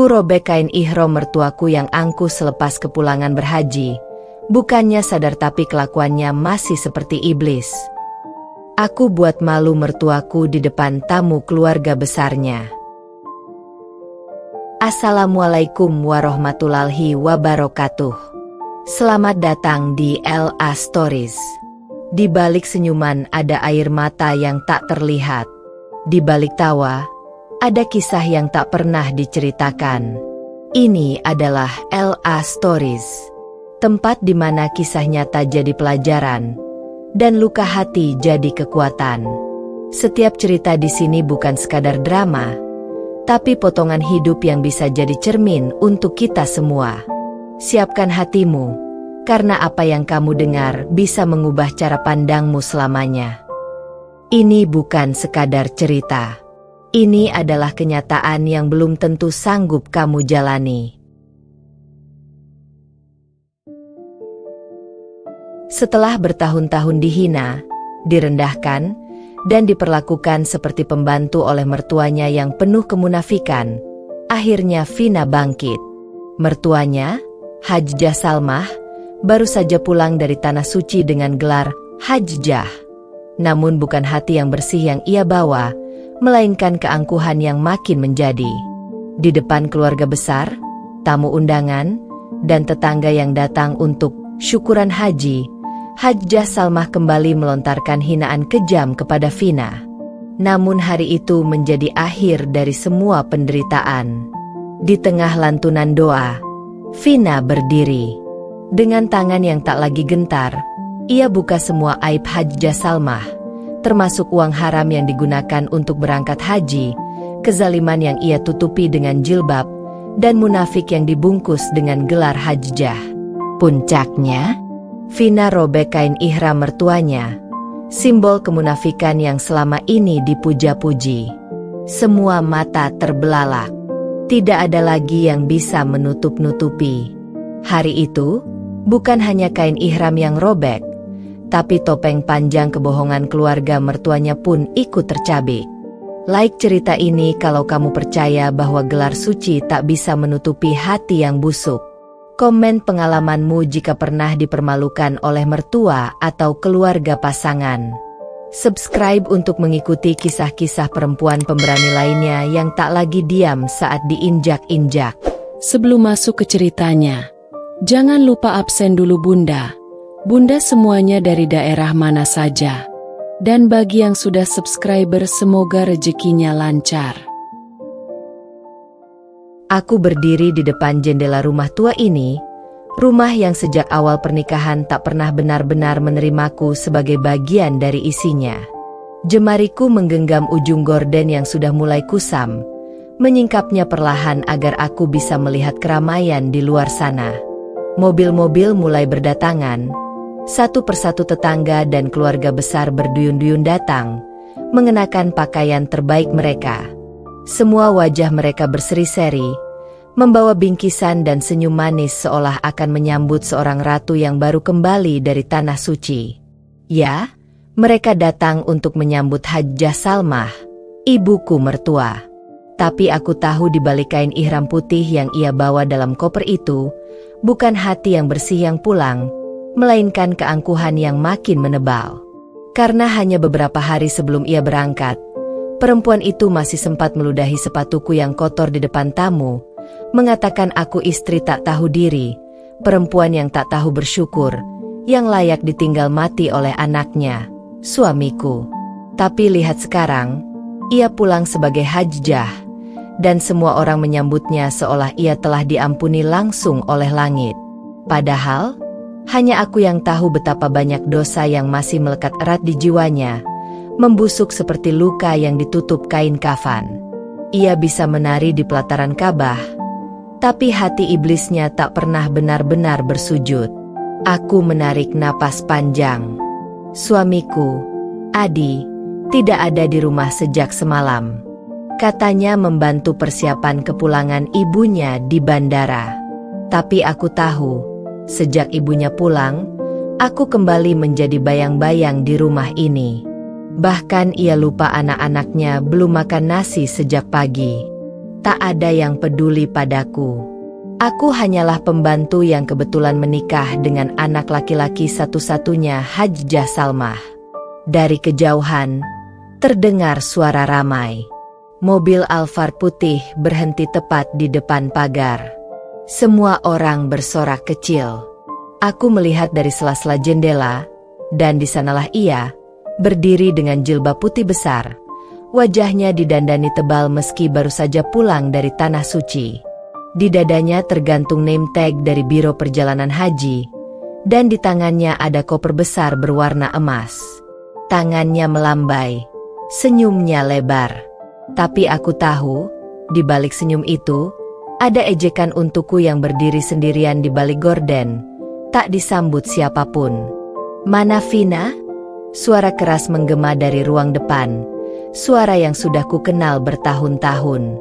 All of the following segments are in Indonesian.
Ku robek kain ihram mertuaku yang angkuh selepas kepulangan berhaji. Bukannya sadar tapi kelakuannya masih seperti iblis. Aku buat malu mertuaku di depan tamu keluarga besarnya. Assalamualaikum warahmatullahi wabarakatuh. Selamat datang di LA Stories. Di balik senyuman ada air mata yang tak terlihat. Di balik tawa, ada kisah yang tak pernah diceritakan. Ini adalah LA Stories. Tempat di mana kisah nyata jadi pelajaran dan luka hati jadi kekuatan. Setiap cerita di sini bukan sekadar drama, tapi potongan hidup yang bisa jadi cermin untuk kita semua. Siapkan hatimu, karena apa yang kamu dengar bisa mengubah cara pandangmu selamanya. Ini bukan sekadar cerita. Ini adalah kenyataan yang belum tentu sanggup kamu jalani. Setelah bertahun-tahun dihina, direndahkan, dan diperlakukan seperti pembantu oleh mertuanya yang penuh kemunafikan, akhirnya Vina bangkit. Mertuanya, Hajjah Salmah, baru saja pulang dari Tanah Suci dengan gelar Hajjah. Namun bukan hati yang bersih yang ia bawa, melainkan keangkuhan yang makin menjadi. Di depan keluarga besar, tamu undangan, dan tetangga yang datang untuk syukuran haji, Hajjah Salmah kembali melontarkan hinaan kejam kepada Vina. Namun hari itu menjadi akhir dari semua penderitaan. Di tengah lantunan doa, Vina berdiri. Dengan tangan yang tak lagi gentar, ia buka semua aib Hajjah Salmah, termasuk uang haram yang digunakan untuk berangkat haji, kezaliman yang ia tutupi dengan jilbab, dan munafik yang dibungkus dengan gelar Hajjah. Puncaknya, Vina robek kain ihram mertuanya, simbol kemunafikan yang selama ini dipuja-puji. Semua mata terbelalak. Tidak ada lagi yang bisa menutup-nutupi. Hari itu, bukan hanya kain ihram yang robek, tapi topeng panjang kebohongan keluarga mertuanya pun ikut tercabik. Like cerita ini kalau kamu percaya bahwa gelar suci tak bisa menutupi hati yang busuk. Komen pengalamanmu jika pernah dipermalukan oleh mertua atau keluarga pasangan. Subscribe untuk mengikuti kisah-kisah perempuan pemberani lainnya yang tak lagi diam saat diinjak-injak. Sebelum masuk ke ceritanya, jangan lupa absen dulu Bunda. Bunda semuanya dari daerah mana saja. Dan bagi yang sudah subscriber semoga rezekinya lancar. Aku berdiri di depan jendela rumah tua ini, rumah yang sejak awal pernikahan tak pernah benar-benar menerimaku sebagai bagian dari isinya. Jemariku menggenggam ujung gorden yang sudah mulai kusam, menyingkapnya perlahan agar aku bisa melihat keramaian di luar sana. Mobil-mobil mulai berdatangan, satu persatu tetangga dan keluarga besar berduyun-duyun datang, mengenakan pakaian terbaik mereka. Semua wajah mereka berseri-seri, membawa bingkisan dan senyum manis seolah akan menyambut seorang ratu yang baru kembali dari Tanah Suci. Ya, mereka datang untuk menyambut Hajjah Salmah, ibuku mertua. Tapi aku tahu di balik kain ihram putih yang ia bawa dalam koper itu, bukan hati yang bersih yang pulang, melainkan keangkuhan yang makin menebal. Karena hanya beberapa hari sebelum ia berangkat, perempuan itu masih sempat meludahi sepatuku yang kotor di depan tamu, mengatakan aku istri tak tahu diri, perempuan yang tak tahu bersyukur, yang layak ditinggal mati oleh anaknya, suamiku. Tapi lihat sekarang, ia pulang sebagai Hajjah, dan semua orang menyambutnya seolah ia telah diampuni langsung oleh langit. Padahal, hanya aku yang tahu betapa banyak dosa yang masih melekat erat di jiwanya, membusuk seperti luka yang ditutup kain kafan. Ia bisa menari di pelataran Ka'bah, tapi hati iblisnya tak pernah benar-benar bersujud. Aku menarik napas panjang. Suamiku, Adi, tidak ada di rumah sejak semalam. Katanya membantu persiapan kepulangan ibunya di bandara. Tapi aku tahu, sejak ibunya pulang, aku kembali menjadi bayang-bayang di rumah ini. Bahkan ia lupa anak-anaknya belum makan nasi sejak pagi. Tak ada yang peduli padaku. Aku hanyalah pembantu yang kebetulan menikah dengan anak laki-laki satu-satunya Hajjah Salmah. Dari kejauhan, terdengar suara ramai. Mobil Alphard putih berhenti tepat di depan pagar. Semua orang bersorak kecil. Aku melihat dari sela-sela jendela, dan di sanalah ia, berdiri dengan jilbab putih besar. Wajahnya didandani tebal meski baru saja pulang dari tanah suci. Di dadanya tergantung name tag dari Biro Perjalanan Haji, dan di tangannya ada koper besar berwarna emas. Tangannya melambai, senyumnya lebar. Tapi aku tahu, di balik senyum itu, ada ejekan untukku yang berdiri sendirian di balik gorden, tak disambut siapapun. "Mana Vina?" Suara keras menggema dari ruang depan. Suara yang sudah ku kenal bertahun-tahun.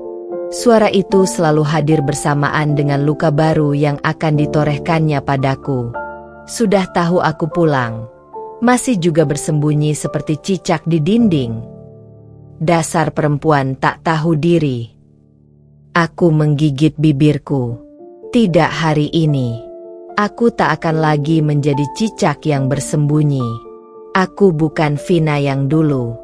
Suara itu selalu hadir bersamaan dengan luka baru yang akan ditorehkannya padaku. Sudah tahu aku pulang, masih juga bersembunyi seperti cicak di dinding. Dasar perempuan tak tahu diri. Aku menggigit bibirku. Tidak hari ini. Aku tak akan lagi menjadi cicak yang bersembunyi. Aku bukan Vina yang dulu.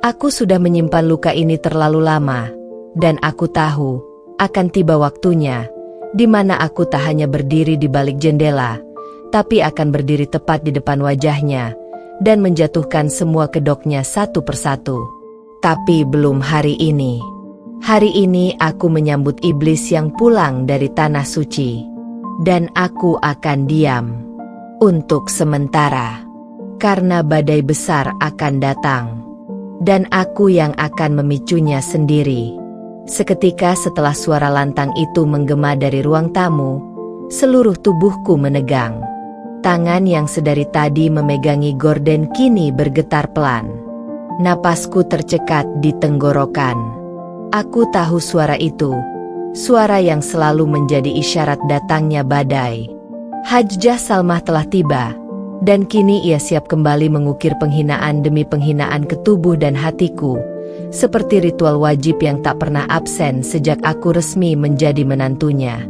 Aku sudah menyimpan luka ini terlalu lama, dan aku tahu akan tiba waktunya, di mana aku tak hanya berdiri di balik jendela, tapi akan berdiri tepat di depan wajahnya, dan menjatuhkan semua kedoknya satu persatu. Tapi belum hari ini. Hari ini aku menyambut iblis yang pulang dari tanah suci, dan aku akan diam untuk sementara, karena badai besar akan datang. Dan aku yang akan memicunya sendiri. Seketika setelah suara lantang itu menggema dari ruang tamu, seluruh tubuhku menegang. Tangan yang sedari tadi memegangi gorden kini bergetar pelan. Napasku tercekat di tenggorokan. Aku tahu suara itu, suara yang selalu menjadi isyarat datangnya badai. Hajjah Salmah telah tiba. Dan kini ia siap kembali mengukir penghinaan demi penghinaan ke tubuh dan hatiku, seperti ritual wajib yang tak pernah absen sejak aku resmi menjadi menantunya.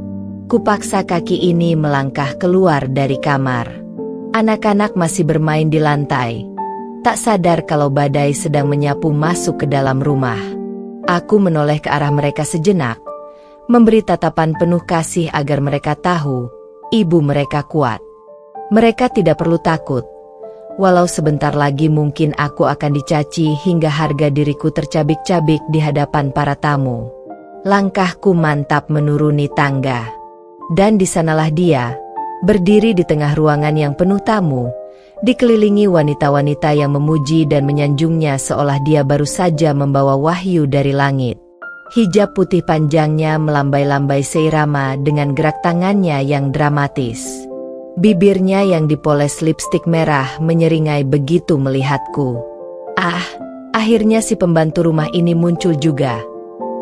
Kupaksa kaki ini melangkah keluar dari kamar. Anak-anak masih bermain di lantai, tak sadar kalau badai sedang menyapu masuk ke dalam rumah. Aku menoleh ke arah mereka sejenak, memberi tatapan penuh kasih agar mereka tahu, ibu mereka kuat. Mereka tidak perlu takut, walau sebentar lagi mungkin aku akan dicaci hingga harga diriku tercabik-cabik di hadapan para tamu. Langkahku mantap menuruni tangga. Dan di sanalah dia, berdiri di tengah ruangan yang penuh tamu, dikelilingi wanita-wanita yang memuji dan menyanjungnya seolah dia baru saja membawa wahyu dari langit. Hijab putih panjangnya melambai-lambai seirama dengan gerak tangannya yang dramatis. Bibirnya yang dipoles lipstik merah menyeringai begitu melihatku. "Ah, akhirnya si pembantu rumah ini muncul juga,"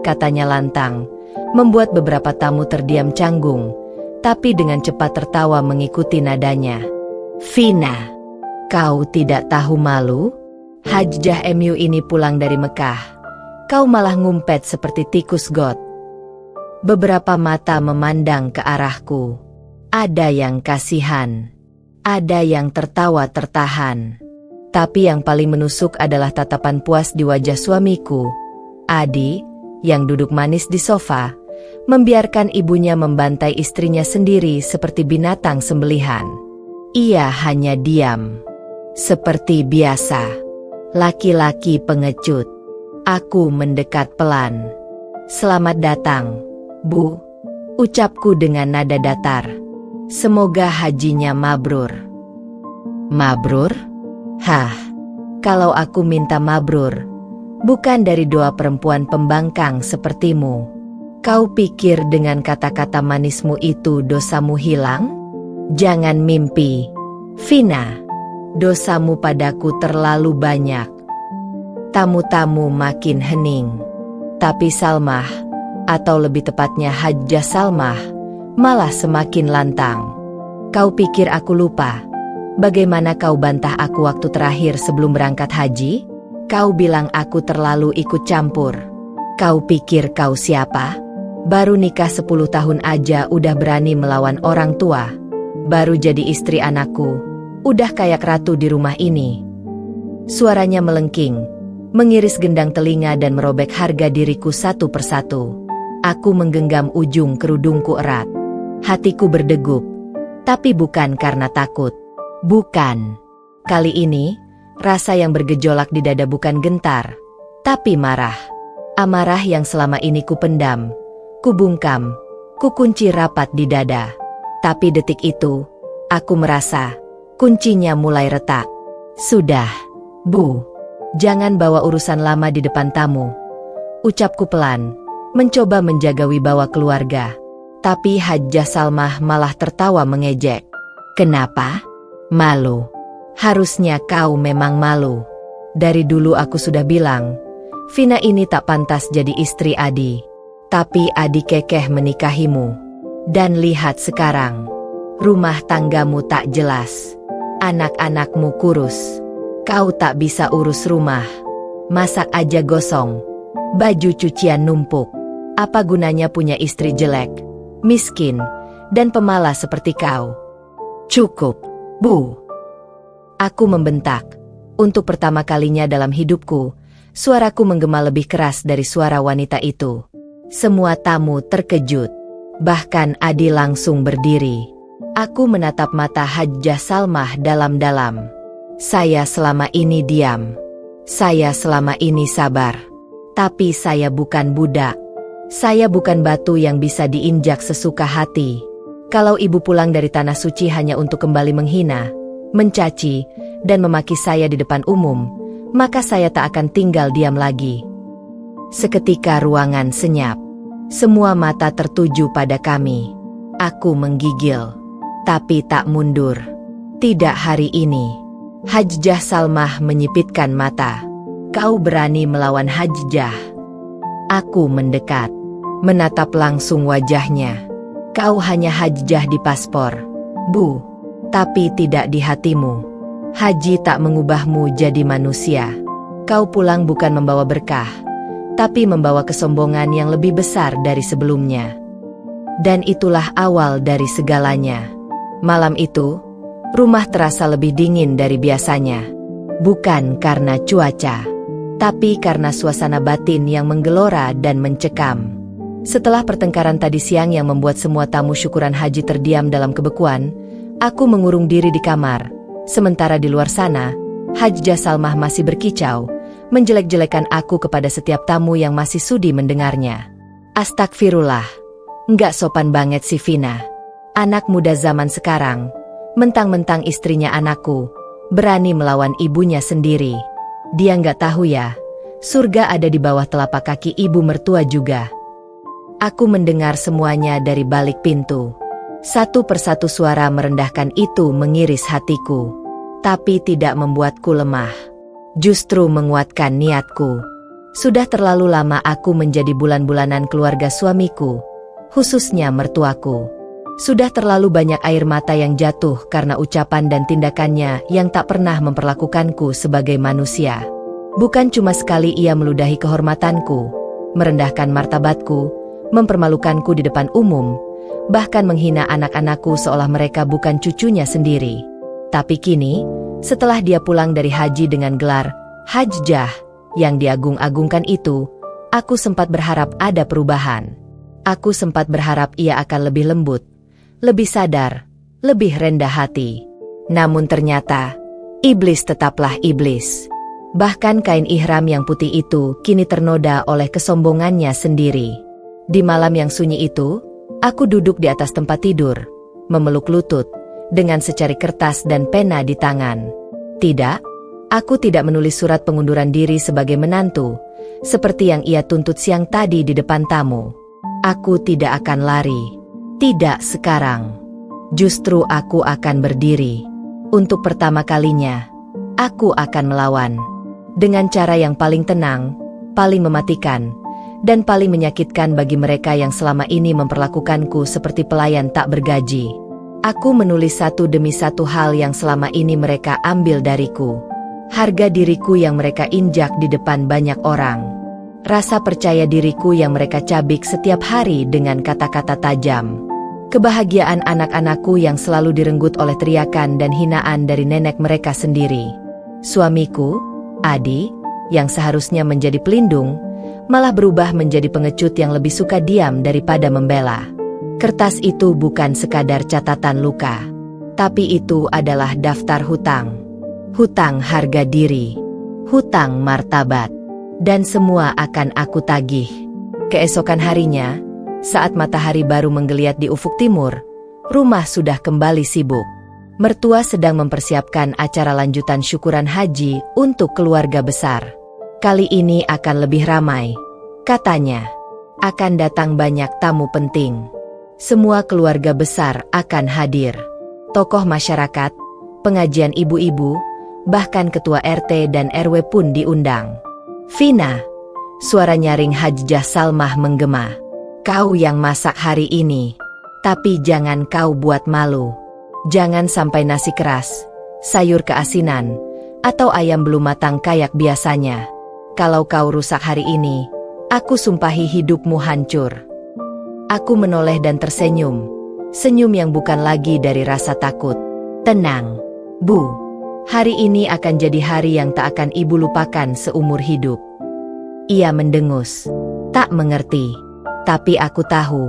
katanya lantang, membuat beberapa tamu terdiam canggung, tapi dengan cepat tertawa mengikuti nadanya. "Vina, kau tidak tahu malu? Hajjah MU ini pulang dari Mekah. Kau malah ngumpet seperti tikus got." Beberapa mata memandang ke arahku. Ada yang kasihan, ada yang tertawa tertahan. Tapi yang paling menusuk adalah tatapan puas di wajah suamiku, Adi, yang duduk manis di sofa, membiarkan ibunya membantai istrinya sendiri seperti binatang sembelihan. Ia hanya diam, seperti biasa. Laki-laki pengecut. Aku mendekat pelan. "Selamat datang, Bu," ucapku dengan nada datar. "Semoga hajinya mabrur." Mabrur? Hah, kalau aku minta mabrur, bukan dari doa perempuan pembangkang sepertimu. Kau pikir dengan kata-kata manismu itu dosamu hilang? Jangan mimpi, Vina. Dosamu padaku terlalu banyak. Tamu-tamu makin hening. Tapi Salmah, atau lebih tepatnya Hajjah Salmah, malah semakin lantang. "Kau pikir aku lupa? Bagaimana kau bantah aku waktu terakhir sebelum berangkat haji? Kau bilang aku terlalu ikut campur. Kau pikir kau siapa? Baru nikah 10 tahun aja udah berani melawan orang tua. Baru jadi istri anakku, udah kayak ratu di rumah ini. Suaranya melengking, mengiris gendang telinga dan merobek harga diriku satu persatu. Aku menggenggam ujung kerudungku erat. Hatiku berdegup, tapi bukan karena takut. Bukan. Kali ini, rasa yang bergejolak di dada bukan gentar, tapi marah. Amarah yang selama ini kupendam, kubungkam, kukunci rapat di dada. Tapi detik itu, aku merasa kuncinya mulai retak. Sudah, Bu. Jangan bawa urusan lama di depan tamu. Ucapku pelan, mencoba menjaga wibawa keluarga. Tapi Hajjah Salmah malah tertawa mengejek. Kenapa? Malu. Harusnya kau memang malu. Dari dulu aku sudah bilang, Vina ini tak pantas jadi istri Adi. Tapi Adi kekeh menikahimu. Dan lihat sekarang, rumah tanggamu tak jelas. Anak-anakmu kurus. Kau tak bisa urus rumah. Masak aja gosong. Baju cucian numpuk. Apa gunanya punya istri jelek, miskin, dan pemalas seperti kau? Cukup, Bu. Aku membentak. Untuk pertama kalinya dalam hidupku, suaraku menggema lebih keras dari suara wanita itu. Semua tamu terkejut. Bahkan Adi langsung berdiri. Aku menatap mata Hajjah Salmah dalam-dalam. Saya selama ini diam. Saya selama ini sabar. Tapi saya bukan budak. Saya bukan batu yang bisa diinjak sesuka hati. Kalau ibu pulang dari tanah suci hanya untuk kembali menghina, mencaci, dan memaki saya di depan umum, maka saya tak akan tinggal diam lagi. Seketika ruangan senyap. Semua mata tertuju pada kami. Aku menggigil, tapi tak mundur. Tidak hari ini. Hajjah Salmah menyipitkan mata. Kau berani melawan Hajjah? Aku mendekat, menatap langsung wajahnya. Kau hanya Hajjah di paspor, Bu, tapi tidak di hatimu. Haji tak mengubahmu jadi manusia. Kau pulang bukan membawa berkah, tapi membawa kesombongan yang lebih besar dari sebelumnya. Dan itulah awal dari segalanya. Malam itu, rumah terasa lebih dingin dari biasanya. Bukan karena cuaca, tapi karena suasana batin yang menggelora dan mencekam. Setelah pertengkaran tadi siang yang membuat semua tamu syukuran haji terdiam dalam kebekuan, aku mengurung diri di kamar. Sementara di luar sana, Hajjah Salmah masih berkicau, menjelek-jelekan aku kepada setiap tamu yang masih sudi mendengarnya. Astagfirullah, nggak sopan banget si Vina. Anak muda zaman sekarang, mentang-mentang istrinya anakku, berani melawan ibunya sendiri. Dia nggak tahu ya, surga ada di bawah telapak kaki ibu mertua juga. Aku mendengar semuanya dari balik pintu. Satu persatu suara merendahkan itu mengiris hatiku, tapi tidak membuatku lemah. Justru menguatkan niatku. Sudah terlalu lama aku menjadi bulan-bulanan keluarga suamiku, khususnya mertuaku. Sudah terlalu banyak air mata yang jatuh karena ucapan dan tindakannya yang tak pernah memperlakukanku sebagai manusia. Bukan cuma sekali ia meludahi kehormatanku, merendahkan martabatku, mempermalukanku di depan umum, bahkan menghina anak-anakku seolah mereka bukan cucunya sendiri. Tapi kini, setelah dia pulang dari haji dengan gelar Hajjah yang diagung-agungkan itu, aku sempat berharap ada perubahan. Aku sempat berharap ia akan lebih lembut, lebih sadar, lebih rendah hati. Namun ternyata, iblis tetaplah iblis. Bahkan kain ihram yang putih itu kini ternoda oleh kesombongannya sendiri. Di malam yang sunyi itu, aku duduk di atas tempat tidur, memeluk lutut, dengan secari kertas dan pena di tangan. Tidak, aku tidak menulis surat pengunduran diri sebagai menantu, seperti yang ia tuntut siang tadi di depan tamu. Aku tidak akan lari. Tidak sekarang. Justru aku akan berdiri. Untuk pertama kalinya, aku akan melawan. Dengan cara yang paling tenang, paling mematikan, dan paling menyakitkan bagi mereka yang selama ini memperlakukanku seperti pelayan tak bergaji. Aku menulis satu demi satu hal yang selama ini mereka ambil dariku. Harga diriku yang mereka injak di depan banyak orang. Rasa percaya diriku yang mereka cabik setiap hari dengan kata-kata tajam. Kebahagiaan anak-anakku yang selalu direnggut oleh teriakan dan hinaan dari nenek mereka sendiri. Suamiku, Adi, yang seharusnya menjadi pelindung, malah berubah menjadi pengecut yang lebih suka diam daripada membela. Kertas itu bukan sekadar catatan luka, tapi itu adalah daftar hutang. Hutang harga diri, hutang martabat, dan semua akan aku tagih. Keesokan harinya, saat matahari baru menggeliat di ufuk timur, rumah sudah kembali sibuk. Mertua sedang mempersiapkan acara lanjutan syukuran haji untuk keluarga besar. Kali ini akan lebih ramai, katanya. Akan datang banyak tamu penting. Semua keluarga besar akan hadir. Tokoh masyarakat, pengajian ibu-ibu, bahkan ketua RT dan RW pun diundang. Vina, suara nyaring Hajjah Salmah menggema. Kau yang masak hari ini, tapi jangan kau buat malu. Jangan sampai nasi keras, sayur keasinan, atau ayam belum matang kayak biasanya. Kalau kau rusak hari ini, aku sumpahi hidupmu hancur. Aku menoleh dan tersenyum, senyum yang bukan lagi dari rasa takut. Tenang, Bu. Hari ini akan jadi hari yang tak akan ibu lupakan seumur hidup. Ia mendengus, tak mengerti. Tapi aku tahu,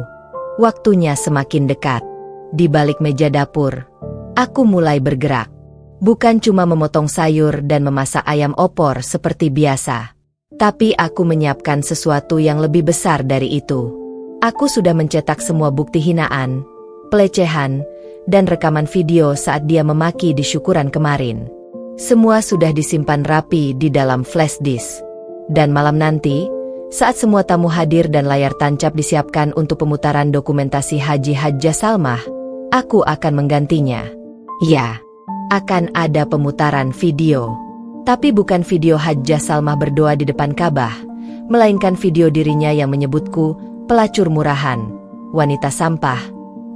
waktunya semakin dekat. Di balik meja dapur, aku mulai bergerak. Bukan cuma memotong sayur dan memasak ayam opor seperti biasa. Tapi aku menyiapkan sesuatu yang lebih besar dari itu. Aku sudah mencetak semua bukti hinaan, pelecehan, dan rekaman video saat dia memaki di syukuran kemarin. Semua sudah disimpan rapi di dalam flash disk. Dan malam nanti, saat semua tamu hadir dan layar tancap disiapkan untuk pemutaran dokumentasi Haji Hajjah Salmah, aku akan menggantinya. Ya, akan ada pemutaran video. Tapi bukan video Hajjah Salmah berdoa di depan Ka'bah, melainkan video dirinya yang menyebutku pelacur murahan, wanita sampah,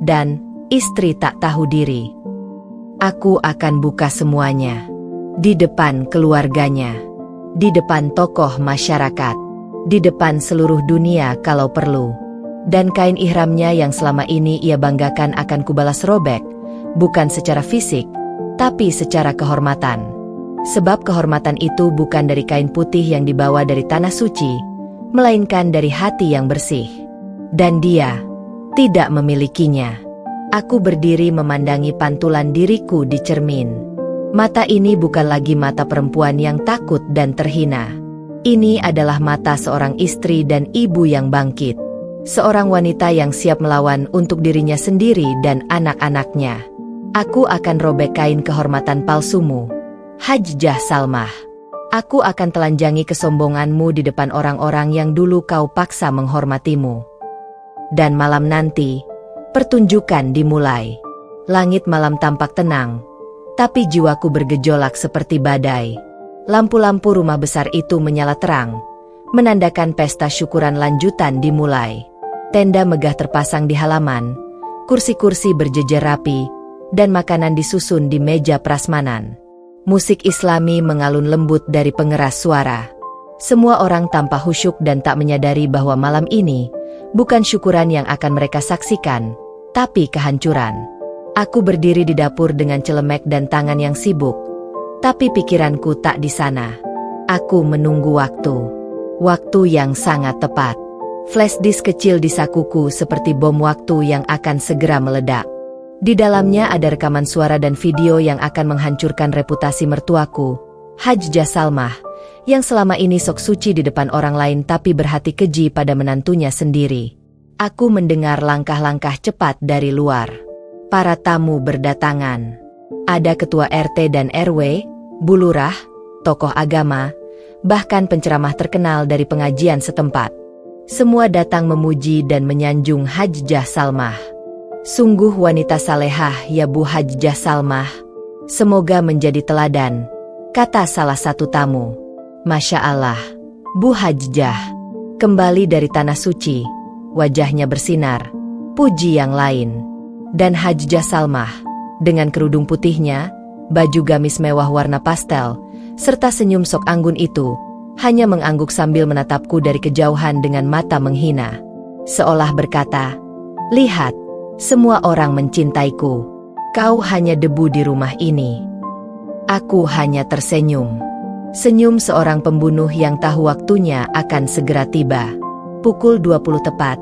dan istri tak tahu diri. Aku akan buka semuanya. Di depan keluarganya. Di depan tokoh masyarakat. Di depan seluruh dunia kalau perlu. Dan kain ihramnya yang selama ini ia banggakan akan kubalas robek, bukan secara fisik, tapi secara kehormatan. Sebab kehormatan itu bukan dari kain putih yang dibawa dari tanah suci, melainkan dari hati yang bersih. Dan dia tidak memilikinya. Aku berdiri memandangi pantulan diriku di cermin. Mata ini bukan lagi mata perempuan yang takut dan terhina. Ini adalah mata seorang istri dan ibu yang bangkit. Seorang wanita yang siap melawan untuk dirinya sendiri dan anak-anaknya. Aku akan robek kain kehormatan palsumu, Hajjah Salmah. Aku akan telanjangi kesombonganmu di depan orang-orang yang dulu kau paksa menghormatimu. Dan malam nanti, pertunjukan dimulai. Langit malam tampak tenang, tapi jiwaku bergejolak seperti badai. Lampu-lampu rumah besar itu menyala terang, menandakan pesta syukuran lanjutan dimulai. Tenda megah terpasang di halaman, kursi-kursi berjejer rapi, dan makanan disusun di meja prasmanan. Musik Islami mengalun lembut dari pengeras suara. Semua orang tampak khusyuk dan tak menyadari bahwa malam ini bukan syukuran yang akan mereka saksikan, tapi kehancuran. Aku berdiri di dapur dengan celemek dan tangan yang sibuk, tapi pikiranku tak di sana. Aku menunggu waktu. Waktu yang sangat tepat. Flash disk kecil di sakuku seperti bom waktu yang akan segera meledak. Di dalamnya ada rekaman suara dan video yang akan menghancurkan reputasi mertuaku, Hajjah Salmah, yang selama ini sok suci di depan orang lain tapi berhati keji pada menantunya sendiri. Aku mendengar langkah-langkah cepat dari luar. Para tamu berdatangan. Ada ketua RT dan RW, bulurah, tokoh agama, bahkan penceramah terkenal dari pengajian setempat. Semua datang memuji dan menyanjung Hajjah Salmah. Sungguh wanita salehah ya Bu Hajjah Salmah. Semoga menjadi teladan, kata salah satu tamu. Masya Allah, Bu Hajjah. Kembali dari tanah suci, wajahnya bersinar, puji yang lain. Dan Hajjah Salmah, dengan kerudung putihnya, baju gamis mewah warna pastel, serta senyum sok anggun itu, hanya mengangguk sambil menatapku dari kejauhan dengan mata menghina. Seolah berkata, "Lihat, semua orang mencintaiku. Kau hanya debu di rumah ini." Aku hanya tersenyum. Senyum seorang pembunuh yang tahu waktunya akan segera tiba. Pukul 20 tepat,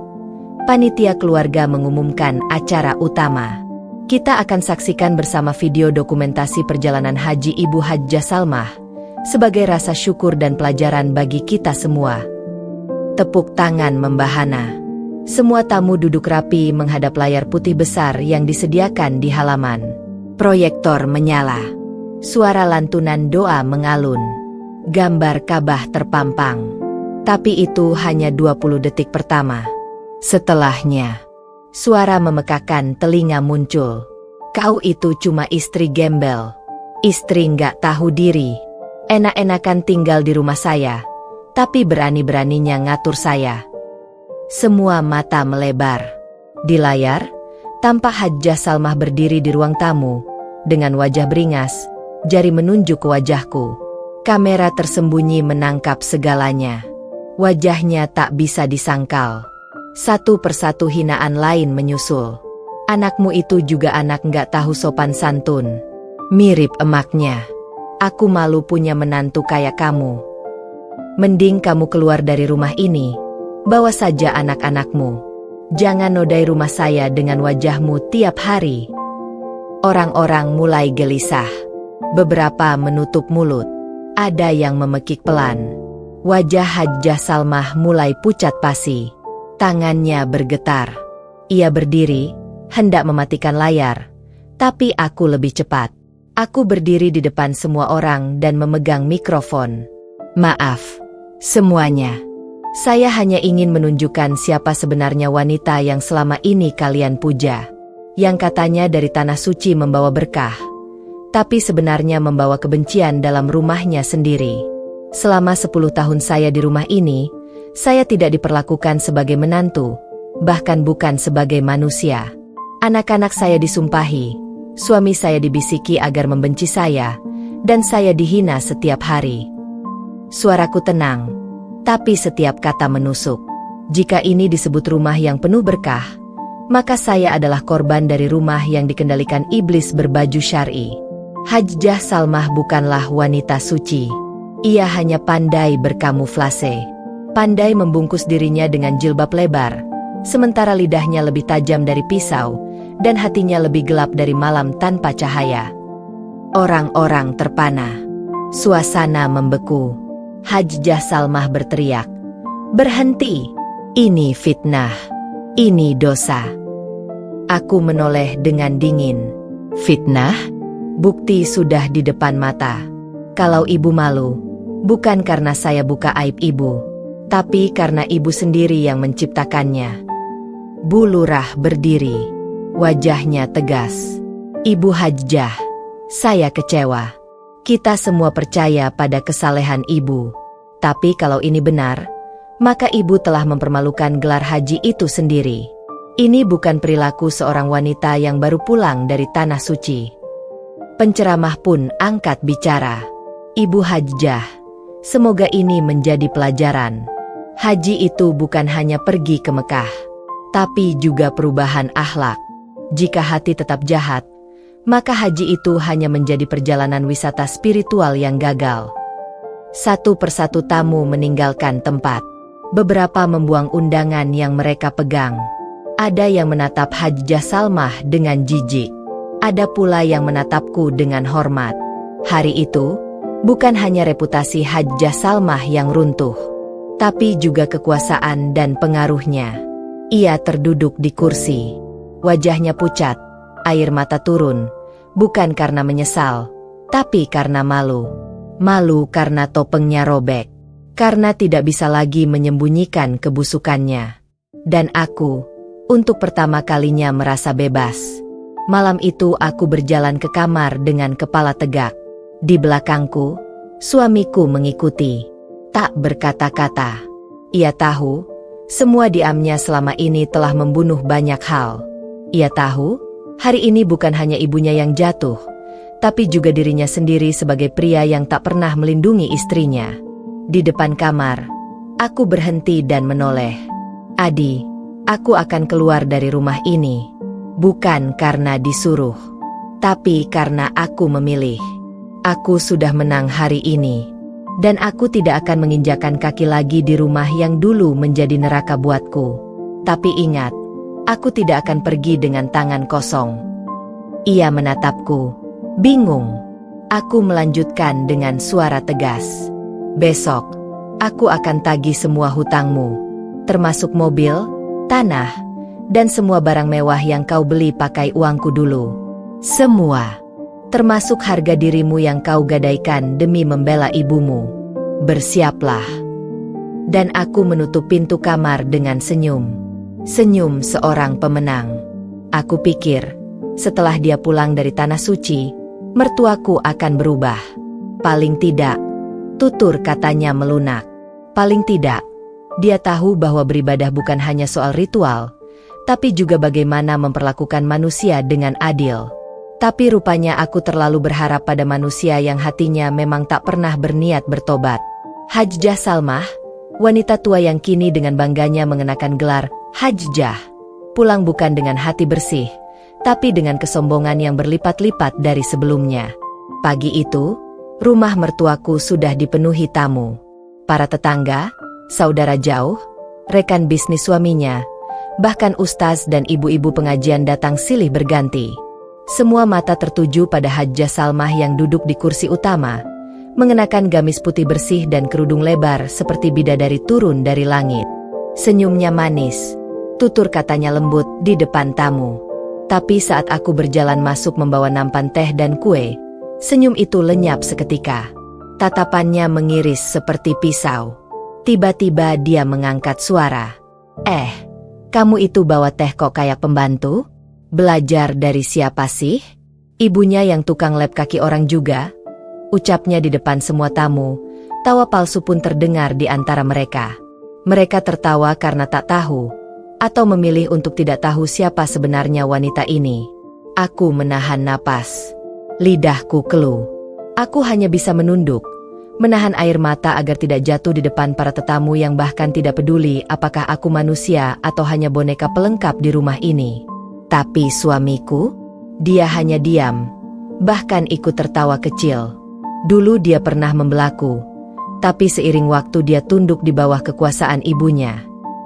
panitia keluarga mengumumkan acara utama. Kita akan saksikan bersama video dokumentasi perjalanan haji Ibu Hajjah Salmah sebagai rasa syukur dan pelajaran bagi kita semua. Tepuk tangan membahana. Semua tamu duduk rapi menghadap layar putih besar yang disediakan di halaman. Proyektor menyala. Suara lantunan doa mengalun. Gambar Ka'bah terpampang. Tapi itu hanya 20 detik pertama. Setelahnya, suara memekakan telinga muncul. "Kau itu cuma istri gembel. Istri nggak tahu diri. Enak-enakan tinggal di rumah saya, tapi berani-beraninya ngatur saya." Semua mata melebar. Di layar, tampak Hajjah Salmah berdiri di ruang tamu, dengan wajah beringas, jari menunjuk ke wajahku. Kamera tersembunyi menangkap segalanya. Wajahnya tak bisa disangkal. Satu persatu hinaan lain menyusul. "Anakmu itu juga anak nggak tahu sopan santun. Mirip emaknya. Aku malu punya menantu kayak kamu. Mending kamu keluar dari rumah ini. Bawa saja anak-anakmu. Jangan nodai rumah saya dengan wajahmu tiap hari." Orang-orang mulai gelisah. Beberapa menutup mulut. Ada yang memekik pelan. Wajah Hajjah Salmah mulai pucat pasi. Tangannya bergetar. Ia berdiri, hendak mematikan layar. Tapi aku lebih cepat. Aku berdiri di depan semua orang dan memegang mikrofon. "Maaf, semuanya. Saya hanya ingin menunjukkan siapa sebenarnya wanita yang selama ini kalian puja. Yang katanya dari tanah suci membawa berkah. Tapi sebenarnya membawa kebencian dalam rumahnya sendiri. Selama 10 tahun saya di rumah ini, saya tidak diperlakukan sebagai menantu, bahkan bukan sebagai manusia. Anak-anak saya disumpahi, suami saya dibisiki agar membenci saya, dan saya dihina setiap hari. Suaraku tenang, tapi setiap kata menusuk. Jika ini disebut rumah yang penuh berkah, maka saya adalah korban dari rumah yang dikendalikan iblis berbaju syar'i. Hajjah Salmah bukanlah wanita suci. Ia hanya pandai berkamuflase. Pandai membungkus dirinya dengan jilbab lebar, sementara lidahnya lebih tajam dari pisau, dan hatinya lebih gelap dari malam tanpa cahaya. Orang-orang terpana. Suasana membeku. Hajjah Salmah berteriak, "Berhenti! Ini fitnah. Ini dosa." Aku menoleh dengan dingin. "Fitnah? Bukti sudah di depan mata. Kalau ibu malu, bukan karena saya buka aib ibu, tapi karena ibu sendiri yang menciptakannya." Bu Lurah berdiri. Wajahnya tegas. "Ibu Hajjah, saya kecewa. Kita semua percaya pada kesalehan ibu. Tapi kalau ini benar, maka ibu telah mempermalukan gelar haji itu sendiri. Ini bukan perilaku seorang wanita yang baru pulang dari tanah suci." Penceramah pun angkat bicara. "Ibu Hajjah, semoga ini menjadi pelajaran. Haji itu bukan hanya pergi ke Mekah, tapi juga perubahan akhlak. Jika hati tetap jahat, maka haji itu hanya menjadi perjalanan wisata spiritual yang gagal." Satu persatu tamu meninggalkan tempat. Beberapa membuang undangan yang mereka pegang. Ada yang menatap Hajjah Salmah dengan jijik. Ada pula yang menatapku dengan hormat. Hari itu, bukan hanya reputasi Hajjah Salmah yang runtuh, tapi juga kekuasaan dan pengaruhnya. Ia terduduk di kursi. Wajahnya pucat, air mata turun, bukan karena menyesal, tapi karena malu. Malu karena topengnya robek, karena tidak bisa lagi menyembunyikan kebusukannya. Dan aku, untuk pertama kalinya merasa bebas. Malam itu aku berjalan ke kamar dengan kepala tegak. Di belakangku, suamiku mengikuti. Tak berkata-kata. Ia tahu, semua diamnya selama ini telah membunuh banyak hal. Ia tahu, hari ini bukan hanya ibunya yang jatuh, tapi juga dirinya sendiri sebagai pria yang tak pernah melindungi istrinya. Di depan kamar, aku berhenti dan menoleh. Adi, aku akan keluar dari rumah ini. Bukan karena disuruh, tapi karena aku memilih. Aku sudah menang hari ini, dan aku tidak akan menginjakan kaki lagi di rumah yang dulu menjadi neraka buatku. Tapi ingat, aku tidak akan pergi dengan tangan kosong. Ia menatapku, bingung. Aku melanjutkan dengan suara tegas. Besok, aku akan tagih semua hutangmu, termasuk mobil, tanah, dan semua barang mewah yang kau beli pakai uangku dulu. Semua. Termasuk harga dirimu yang kau gadaikan demi membela ibumu. Bersiaplah. Dan aku menutup pintu kamar dengan senyum. Senyum seorang pemenang. Aku pikir, setelah dia pulang dari tanah suci, mertuaku akan berubah. Paling tidak, tutur katanya melunak. Paling tidak, dia tahu bahwa beribadah bukan hanya soal ritual, tapi juga bagaimana memperlakukan manusia dengan adil. Tapi rupanya aku terlalu berharap pada manusia yang hatinya memang tak pernah berniat bertobat. Hajjah Salmah, wanita tua yang kini dengan bangganya mengenakan gelar Hajjah, pulang bukan dengan hati bersih, tapi dengan kesombongan yang berlipat-lipat dari sebelumnya. Pagi itu, rumah mertuaku sudah dipenuhi tamu. Para tetangga, saudara jauh, rekan bisnis suaminya, bahkan ustaz dan ibu-ibu pengajian datang silih berganti. Semua mata tertuju pada Hajjah Salmah yang duduk di kursi utama, mengenakan gamis putih bersih dan kerudung lebar seperti bidadari turun dari langit. Senyumnya manis, tutur katanya lembut di depan tamu. Tapi saat aku berjalan masuk membawa nampan teh dan kue, senyum itu lenyap seketika. Tatapannya mengiris seperti pisau. Tiba-tiba dia mengangkat suara. Kamu itu bawa teh kok kayak pembantu? Belajar dari siapa sih? Ibunya yang tukang lep kaki orang juga? Ucapnya di depan semua tamu, tawa palsu pun terdengar di antara mereka. Mereka tertawa karena tak tahu, atau memilih untuk tidak tahu siapa sebenarnya wanita ini. Aku menahan napas. Lidahku keluh. Aku hanya bisa menunduk, menahan air mata agar tidak jatuh di depan para tetamu yang bahkan tidak peduli apakah aku manusia atau hanya boneka pelengkap di rumah ini. Tapi suamiku, dia hanya diam, bahkan ikut tertawa kecil. Dulu dia pernah membelaku, tapi seiring waktu dia tunduk di bawah kekuasaan ibunya.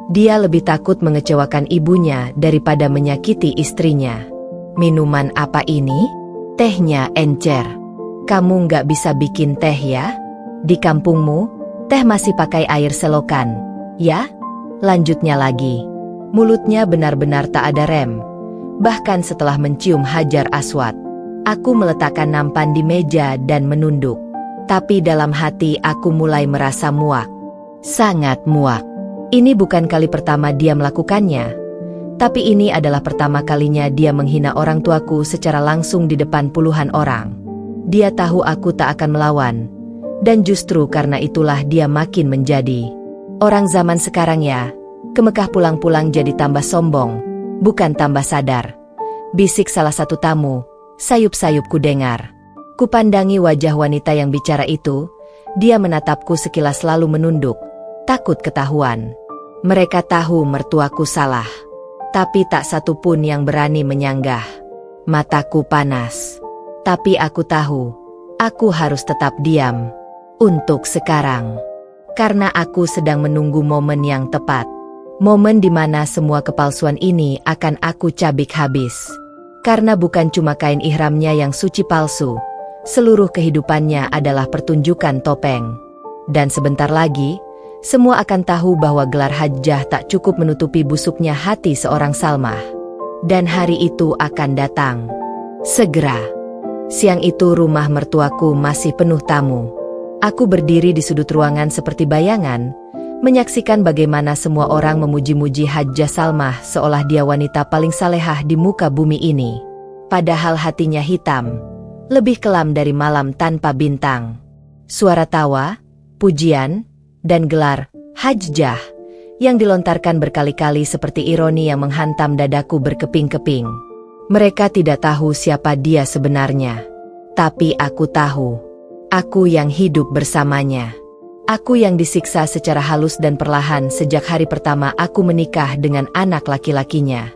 Dia lebih takut mengecewakan ibunya daripada menyakiti istrinya. Minuman apa ini? Tehnya encer. Kamu nggak bisa bikin teh ya? Di kampungmu, teh masih pakai air selokan, ya? Lanjutnya lagi. Mulutnya benar-benar tak ada rem. Bahkan setelah mencium Hajar Aswad, aku meletakkan nampan di meja dan menunduk. Tapi dalam hati aku mulai merasa muak. Sangat muak. Ini bukan kali pertama dia melakukannya. Tapi ini adalah pertama kalinya dia menghina orang tuaku secara langsung di depan puluhan orang. Dia tahu aku tak akan melawan. Dan justru karena itulah dia makin menjadi. Orang zaman sekarang ya, ke Mekah pulang-pulang jadi tambah sombong. Bukan tambah sadar. Bisik salah satu tamu, sayup-sayup ku dengar. Kupandangi wajah wanita yang bicara itu, dia menatapku sekilas lalu menunduk, takut ketahuan. Mereka tahu mertuaku salah, tapi tak satu pun yang berani menyanggah. Mataku panas. Tapi aku tahu, aku harus tetap diam. Untuk sekarang. Karena aku sedang menunggu momen yang tepat. Momen di mana semua kepalsuan ini akan aku cabik habis. Karena bukan cuma kain ihramnya yang suci palsu, seluruh kehidupannya adalah pertunjukan topeng. Dan sebentar lagi, semua akan tahu bahwa gelar Hajjah tak cukup menutupi busuknya hati seorang Salmah. Dan hari itu akan datang. Segera. Siang itu rumah mertuaku masih penuh tamu. Aku berdiri di sudut ruangan seperti bayangan, menyaksikan bagaimana semua orang memuji-muji Hajjah Salmah seolah dia wanita paling salehah di muka bumi ini. Padahal hatinya hitam, lebih kelam dari malam tanpa bintang. Suara tawa, pujian, dan gelar Hajjah yang dilontarkan berkali-kali seperti ironi yang menghantam dadaku berkeping-keping. Mereka tidak tahu siapa dia sebenarnya. Tapi aku tahu. Aku yang hidup bersamanya. Aku yang disiksa secara halus dan perlahan sejak hari pertama aku menikah dengan anak laki-lakinya.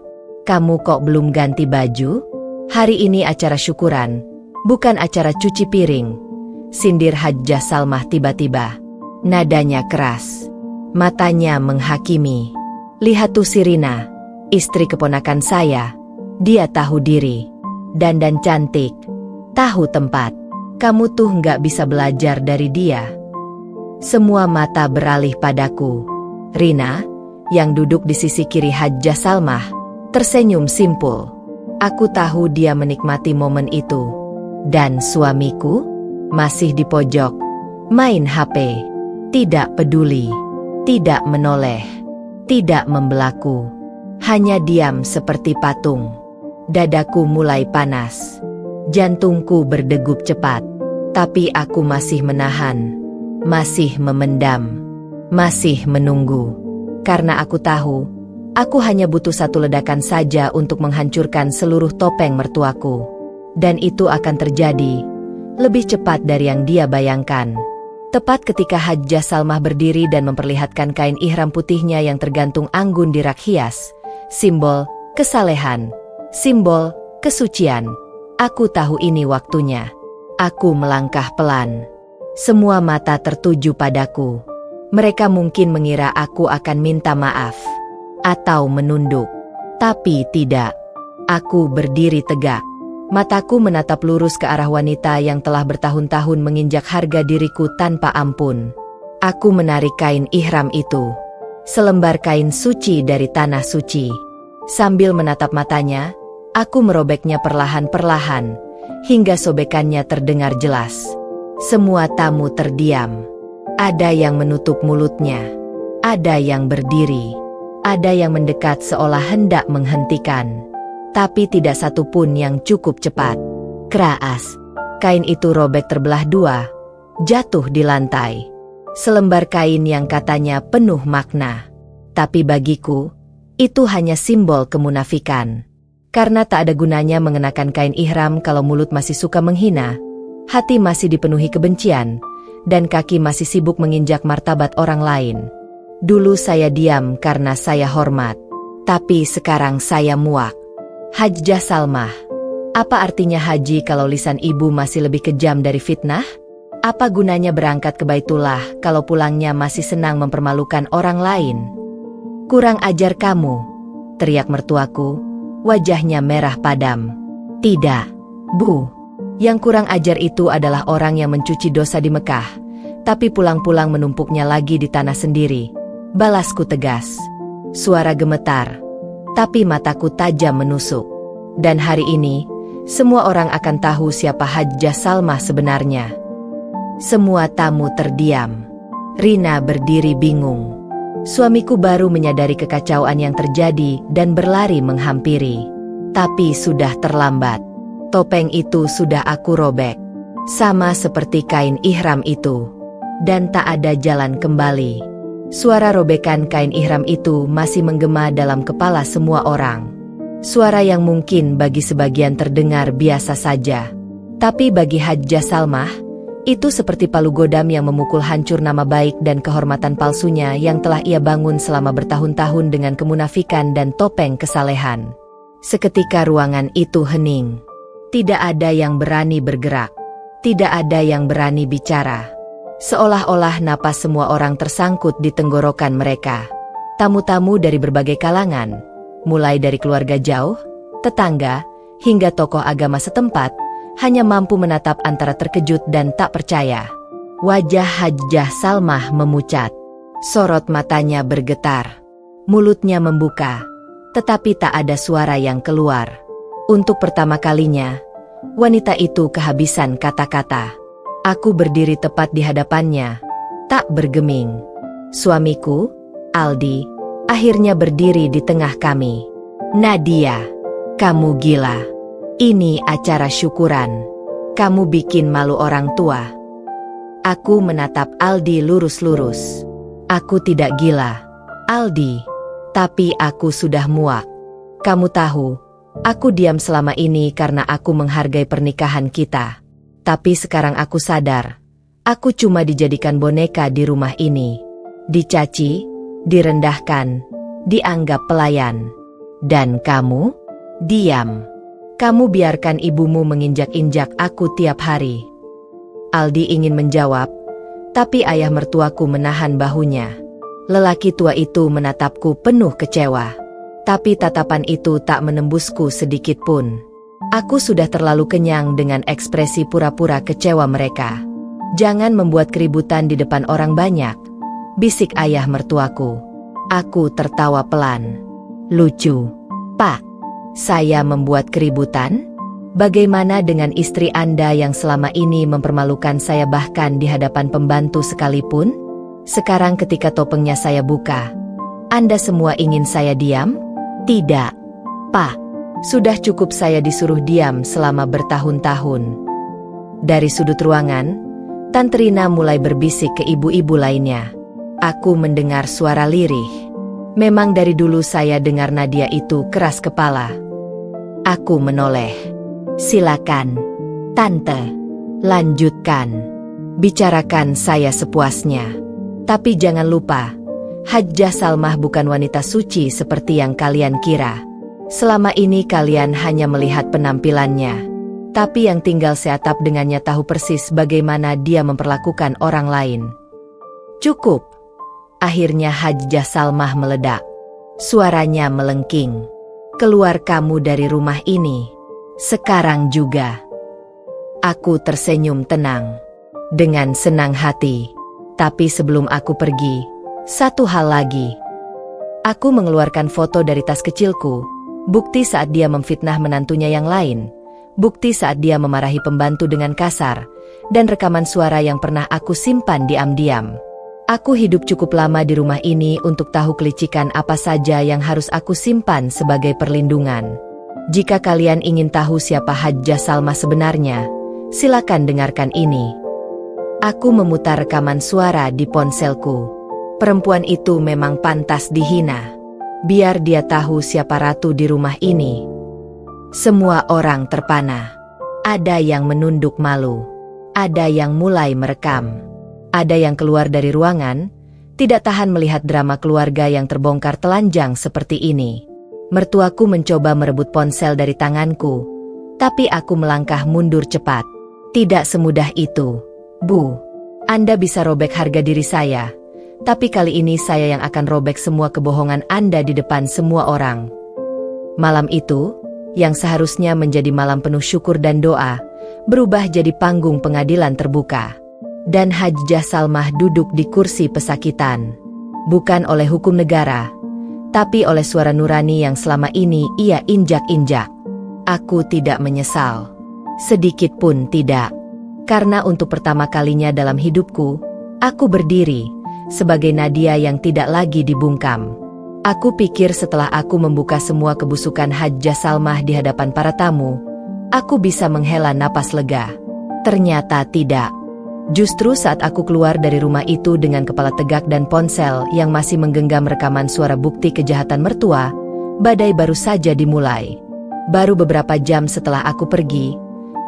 Kamu kok belum ganti baju? Hari ini acara syukuran, bukan acara cuci piring. Sindir Hajjah Salmah tiba-tiba. Nadanya keras. Matanya menghakimi. Lihat tuh si Rina, istri keponakan saya. Dia tahu diri. Dandan cantik. Tahu tempat. Kamu tuh nggak bisa belajar dari dia. Semua mata beralih padaku. Rina, yang duduk di sisi kiri Hajjah Salmah, tersenyum simpul. Aku tahu dia menikmati momen itu. Dan suamiku masih di pojok, main HP, tidak peduli, tidak menoleh, tidak membelaku, hanya diam seperti patung. Dadaku mulai panas, jantungku berdegup cepat, tapi aku masih menahan, masih memendam, masih menunggu, karena aku tahu, aku hanya butuh satu ledakan saja untuk menghancurkan seluruh topeng mertuaku. Dan itu akan terjadi lebih cepat dari yang dia bayangkan. Tepat ketika Hajjah Salmah berdiri dan memperlihatkan kain ihram putihnya yang tergantung anggun di rak hias, simbol kesalehan, simbol kesucian. Aku tahu ini waktunya. Aku melangkah pelan. Semua mata tertuju padaku. Mereka mungkin mengira aku akan minta maaf atau menunduk. Tapi tidak. Aku berdiri tegak. Mataku menatap lurus ke arah wanita yang telah bertahun-tahun menginjak harga diriku tanpa ampun. Aku menarik kain ihram itu. Selembar kain suci dari tanah suci. Sambil menatap matanya, aku merobeknya perlahan-perlahan, hingga sobekannya terdengar jelas. Semua tamu terdiam. Ada yang menutup mulutnya. Ada yang berdiri. Ada yang mendekat seolah hendak menghentikan. Tapi tidak satu pun yang cukup cepat. Keras. Kain itu robek terbelah dua. Jatuh di lantai. Selembar kain yang katanya penuh makna. Tapi bagiku, itu hanya simbol kemunafikan. Karena tak ada gunanya mengenakan kain ihram kalau mulut masih suka menghina, hati masih dipenuhi kebencian, dan kaki masih sibuk menginjak martabat orang lain. Dulu saya diam karena saya hormat. Tapi sekarang saya muak. Hajjah Salmah, apa artinya haji kalau lisan ibu masih lebih kejam dari fitnah? Apa gunanya berangkat ke Baitullah kalau pulangnya masih senang mempermalukan orang lain? Kurang ajar kamu, teriak mertuaku, wajahnya merah padam. Tidak, Bu. Yang kurang ajar itu adalah orang yang mencuci dosa di Mekah, tapi pulang-pulang menumpuknya lagi di tanah sendiri. Balasku tegas. Suara gemetar. Tapi mataku tajam menusuk. Dan hari ini, semua orang akan tahu siapa Hajjah Salmah sebenarnya. Semua tamu terdiam. Rina berdiri bingung. Suamiku baru menyadari kekacauan yang terjadi dan berlari menghampiri. Tapi sudah terlambat. Topeng itu sudah aku robek. Sama seperti kain ihram itu. Dan tak ada jalan kembali. Suara robekan kain ihram itu masih menggema dalam kepala semua orang. Suara yang mungkin bagi sebagian terdengar biasa saja. Tapi bagi Hajjah Salmah, itu seperti palu godam yang memukul hancur nama baik dan kehormatan palsunya yang telah ia bangun selama bertahun-tahun dengan kemunafikan dan topeng kesalehan. Seketika ruangan itu hening. Tidak ada yang berani bergerak. Tidak ada yang berani bicara. Seolah-olah napas semua orang tersangkut di tenggorokan mereka. Tamu-tamu dari berbagai kalangan, mulai dari keluarga jauh, tetangga, hingga tokoh agama setempat, hanya mampu menatap antara terkejut dan tak percaya. Wajah Hajjah Salmah memucat. Sorot matanya bergetar. Mulutnya membuka, tetapi tak ada suara yang keluar. Untuk pertama kalinya, wanita itu kehabisan kata-kata. Aku berdiri tepat di hadapannya, tak bergeming. Suamiku, Aldi, akhirnya berdiri di tengah kami. Nadia, kamu gila. Ini acara syukuran. Kamu bikin malu orang tua. Aku menatap Aldi lurus-lurus. Aku tidak gila, Aldi. Tapi aku sudah muak. Kamu tahu, aku diam selama ini karena aku menghargai pernikahan kita. Tapi sekarang aku sadar, Aku cuma dijadikan boneka di rumah ini. Dicaci, direndahkan, dianggap pelayan. Dan kamu? Diam. Kamu biarkan ibumu menginjak-injak aku tiap hari. Aldi ingin menjawab, tapi ayah mertuaku menahan bahunya. Lelaki tua itu menatapku penuh kecewa. Tapi tatapan itu tak menembusku sedikit pun. Aku sudah terlalu kenyang dengan ekspresi pura-pura kecewa mereka. Jangan membuat keributan di depan orang banyak, bisik ayah mertuaku. Aku tertawa pelan. Lucu. Pak, saya membuat keributan? Bagaimana dengan istri Anda yang selama ini mempermalukan saya bahkan di hadapan pembantu sekalipun? Sekarang ketika topengnya saya buka, Anda semua ingin saya diam? Tidak, Pak. Sudah cukup saya disuruh diam selama bertahun-tahun. Dari sudut ruangan, Tante Rina mulai berbisik ke ibu-ibu lainnya. Aku mendengar suara lirih. Memang dari dulu saya dengar Nadia itu keras kepala. Aku menoleh. Silakan, Tante. Lanjutkan. Bicarakan saya sepuasnya. Tapi jangan lupa, Hajjah Salmah bukan wanita suci seperti yang kalian kira. Selama ini kalian hanya melihat penampilannya. Tapi yang tinggal seatap dengannya tahu persis bagaimana dia memperlakukan orang lain. Cukup. Akhirnya Hajjah Salmah meledak. Suaranya melengking. Keluar kamu dari rumah ini. Sekarang juga. Aku tersenyum tenang. Dengan senang hati. Tapi sebelum aku pergi, satu hal lagi. Aku mengeluarkan foto dari tas kecilku. Bukti saat dia memfitnah menantunya yang lain. Bukti saat dia memarahi pembantu dengan kasar, dan rekaman suara yang pernah aku simpan diam-diam. Aku hidup cukup lama di rumah ini untuk tahu kelicikan apa saja yang harus aku simpan sebagai perlindungan. Jika kalian ingin tahu siapa Hajjah Salmah sebenarnya, silakan dengarkan ini. Aku memutar rekaman suara di ponselku. Perempuan itu memang pantas dihina. Biar dia tahu siapa ratu di rumah ini. Semua orang terpana. Ada yang menunduk malu. Ada yang mulai merekam. Ada yang keluar dari ruangan, tidak tahan melihat drama keluarga yang terbongkar telanjang seperti ini. Mertuaku mencoba merebut ponsel dari tanganku, tapi aku melangkah mundur cepat. Tidak semudah itu, Bu. Anda bisa robek harga diri saya, tapi kali ini saya yang akan robek semua kebohongan Anda di depan semua orang. Malam itu, yang seharusnya menjadi malam penuh syukur dan doa, berubah jadi panggung pengadilan terbuka. Dan Hajjah Salmah duduk di kursi pesakitan. Bukan oleh hukum negara, tapi oleh suara nurani yang selama ini ia injak-injak. Aku tidak menyesal. Sedikit pun tidak. Karena untuk pertama kalinya dalam hidupku, aku berdiri sebagai Nadia yang tidak lagi dibungkam. Aku pikir setelah aku membuka semua kebusukan Hajjah Salmah di hadapan para tamu, aku bisa menghela napas lega. Ternyata tidak. Justru saat aku keluar dari rumah itu dengan kepala tegak dan ponsel yang masih menggenggam rekaman suara bukti kejahatan mertua, badai baru saja dimulai. Baru beberapa jam setelah aku pergi,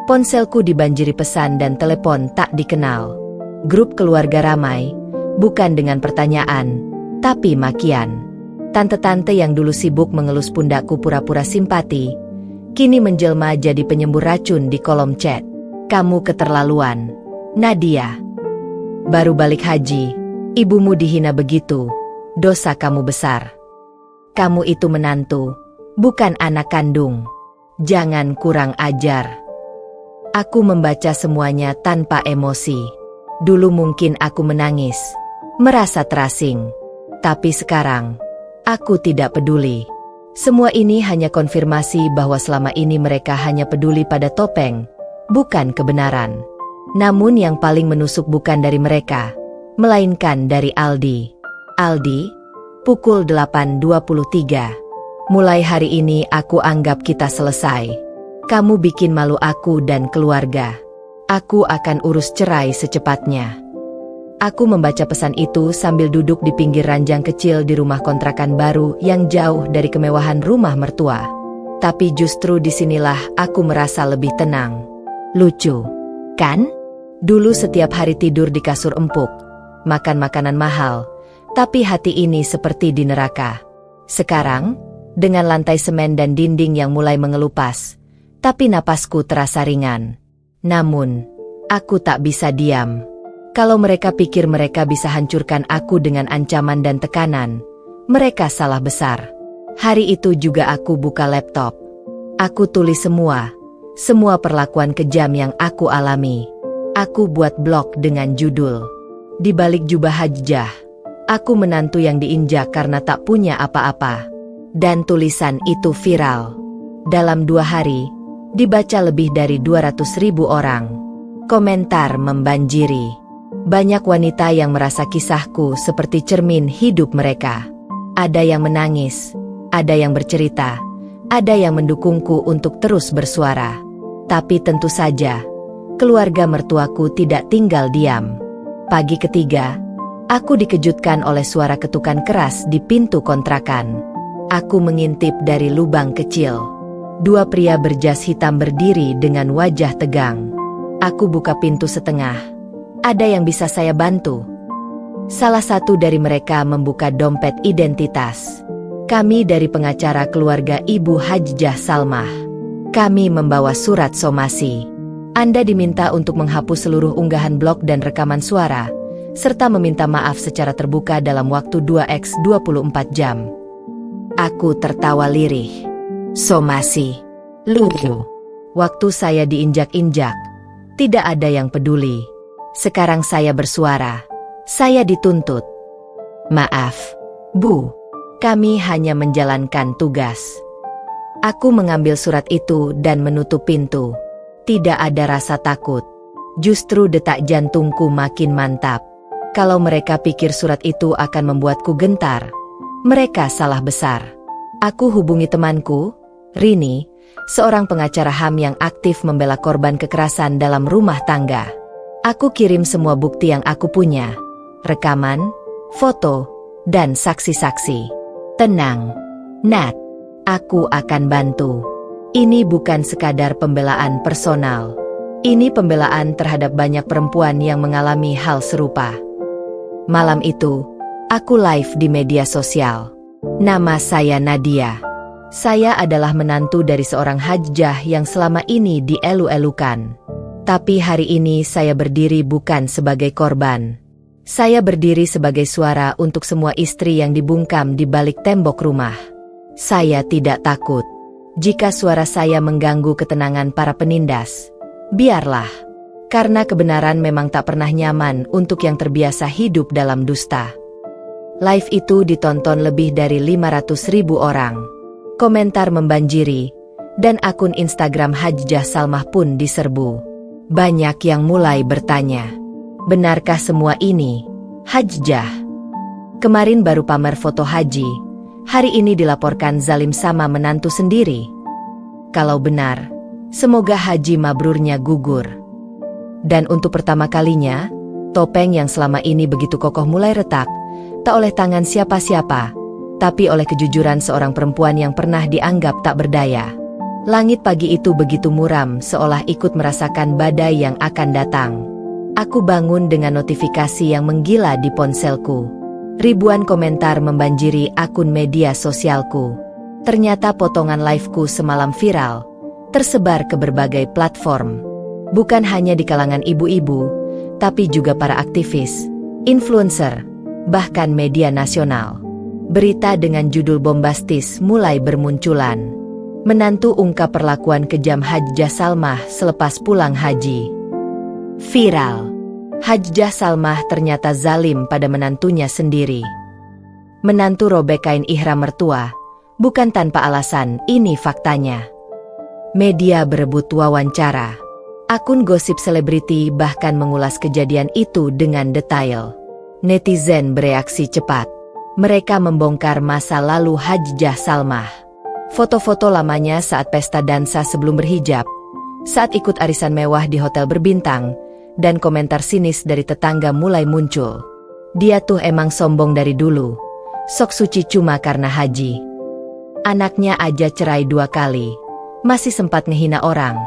ponselku dibanjiri pesan dan telepon tak dikenal. Grup keluarga ramai, bukan dengan pertanyaan, tapi makian. Tante-tante yang dulu sibuk mengelus pundakku pura-pura simpati, kini menjelma jadi penyembur racun di kolom chat. Kamu keterlaluan, Nadia. Baru balik haji, ibumu dihina begitu, dosa kamu besar. Kamu itu menantu, bukan anak kandung. Jangan kurang ajar. Aku membaca semuanya tanpa emosi. Dulu mungkin aku menangis, merasa terasing. Tapi sekarang, aku tidak peduli. Semua ini hanya konfirmasi bahwa selama ini mereka hanya peduli pada topeng, bukan kebenaran. Namun yang paling menusuk bukan dari mereka, melainkan dari Aldi. Aldi, pukul 8.23. Mulai hari ini aku anggap kita selesai. Kamu bikin malu aku dan keluarga. Aku akan urus cerai secepatnya. Aku membaca pesan itu sambil duduk di pinggir ranjang kecil di rumah kontrakan baru yang jauh dari kemewahan rumah mertua. Tapi justru disinilah aku merasa lebih tenang. Lucu, kan? Dulu setiap hari tidur di kasur empuk, makan makanan mahal, tapi hati ini seperti di neraka. Sekarang, dengan lantai semen dan dinding yang mulai mengelupas, tapi napasku terasa ringan. Namun, aku tak bisa diam. Kalau mereka pikir mereka bisa hancurkan aku dengan ancaman dan tekanan, mereka salah besar. Hari itu juga aku buka laptop. Aku tulis semua perlakuan kejam yang aku alami. Aku buat blog dengan judul, "Di balik jubah Hajjah, aku menantu yang diinjak karena tak punya apa-apa." Dan tulisan itu viral. Dalam 2 hari, dibaca lebih dari 200.000 orang. Komentar membanjiri. Banyak wanita yang merasa kisahku seperti cermin hidup mereka. Ada yang menangis, ada yang bercerita, ada yang mendukungku untuk terus bersuara. Tapi tentu saja, keluarga mertuaku tidak tinggal diam. Pagi ketiga, aku dikejutkan oleh suara ketukan keras di pintu kontrakan. Aku mengintip dari lubang kecil. 2 pria berjas hitam berdiri dengan wajah tegang. Aku buka pintu setengah. Ada yang bisa saya bantu? Salah satu dari mereka membuka dompet identitas. Kami dari pengacara keluarga Ibu Hajjah Salmah. Kami membawa surat somasi. Anda diminta untuk menghapus seluruh unggahan blog dan rekaman suara, serta meminta maaf secara terbuka dalam waktu 2x 24 jam. Aku tertawa lirih. Somasi. Lucu. Waktu saya diinjak-injak, tidak ada yang peduli. Sekarang saya bersuara. Saya dituntut. Maaf, Bu. Kami hanya menjalankan tugas. Aku mengambil surat itu dan menutup pintu. Tidak ada rasa takut. Justru detak jantungku makin mantap. Kalau mereka pikir surat itu akan membuatku gentar, mereka salah besar. Aku hubungi temanku, Rini, seorang pengacara HAM yang aktif membela korban kekerasan dalam rumah tangga. Aku kirim semua bukti yang aku punya, rekaman, foto, dan saksi-saksi. Tenang, Nat, aku akan bantu. Ini bukan sekadar pembelaan personal. Ini pembelaan terhadap banyak perempuan yang mengalami hal serupa. Malam itu, aku live di media sosial. Nama saya Nadia. Saya adalah menantu dari seorang Hajjah yang selama ini dielu-elukan. Tapi hari ini saya berdiri bukan sebagai korban. Saya berdiri sebagai suara untuk semua istri yang dibungkam di balik tembok rumah. Saya tidak takut. Jika suara saya mengganggu ketenangan para penindas, biarlah. Karena kebenaran memang tak pernah nyaman untuk yang terbiasa hidup dalam dusta. Live itu ditonton lebih dari 500.000 orang. Komentar membanjiri, dan akun Instagram Hajjah Salmah pun diserbu. Banyak yang mulai bertanya, benarkah semua ini, Hajjah? Kemarin baru pamer foto haji, hari ini dilaporkan zalim sama menantu sendiri. Kalau benar, semoga haji mabrurnya gugur. Dan untuk pertama kalinya, topeng yang selama ini begitu kokoh mulai retak, tak oleh tangan siapa-siapa, tapi oleh kejujuran seorang perempuan yang pernah dianggap tak berdaya. Langit pagi itu begitu muram seolah ikut merasakan badai yang akan datang. Aku bangun dengan notifikasi yang menggila di ponselku. Ribuan komentar membanjiri akun media sosialku. Ternyata potongan liveku semalam viral, tersebar ke berbagai platform. Bukan hanya di kalangan ibu-ibu, tapi juga para aktivis, influencer, bahkan media nasional. Berita dengan judul bombastis mulai bermunculan. Menantu ungkap perlakuan kejam Hajjah Salmah selepas pulang haji. Viral. Hajjah Salmah ternyata zalim pada menantunya sendiri. Menantu robek kain ihram mertua, bukan tanpa alasan, ini faktanya. Media berebut wawancara. Akun gosip selebriti bahkan mengulas kejadian itu dengan detail. Netizen bereaksi cepat. Mereka membongkar masa lalu Hajjah Salmah. Foto-foto lamanya saat pesta dansa sebelum berhijab, saat ikut arisan mewah di hotel berbintang, dan komentar sinis dari tetangga mulai muncul. Dia tuh emang sombong dari dulu, sok suci cuma karena haji. Anaknya aja cerai 2 kali, masih sempat ngehina orang.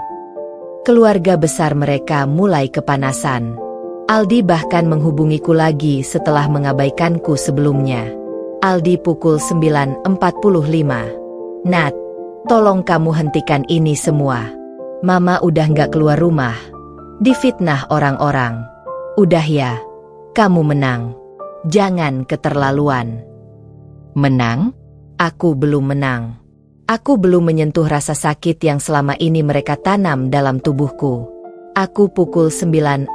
Keluarga besar mereka mulai kepanasan. Aldi bahkan menghubungiku lagi setelah mengabaikanku sebelumnya. Aldi pukul 9.45. Nat, tolong kamu hentikan ini semua. Mama udah nggak keluar rumah. Difitnah orang-orang. Udah ya, kamu menang. Jangan keterlaluan. Menang? Aku belum menang. Aku belum menyentuh rasa sakit yang selama ini mereka tanam dalam tubuhku. Aku pukul 9.49.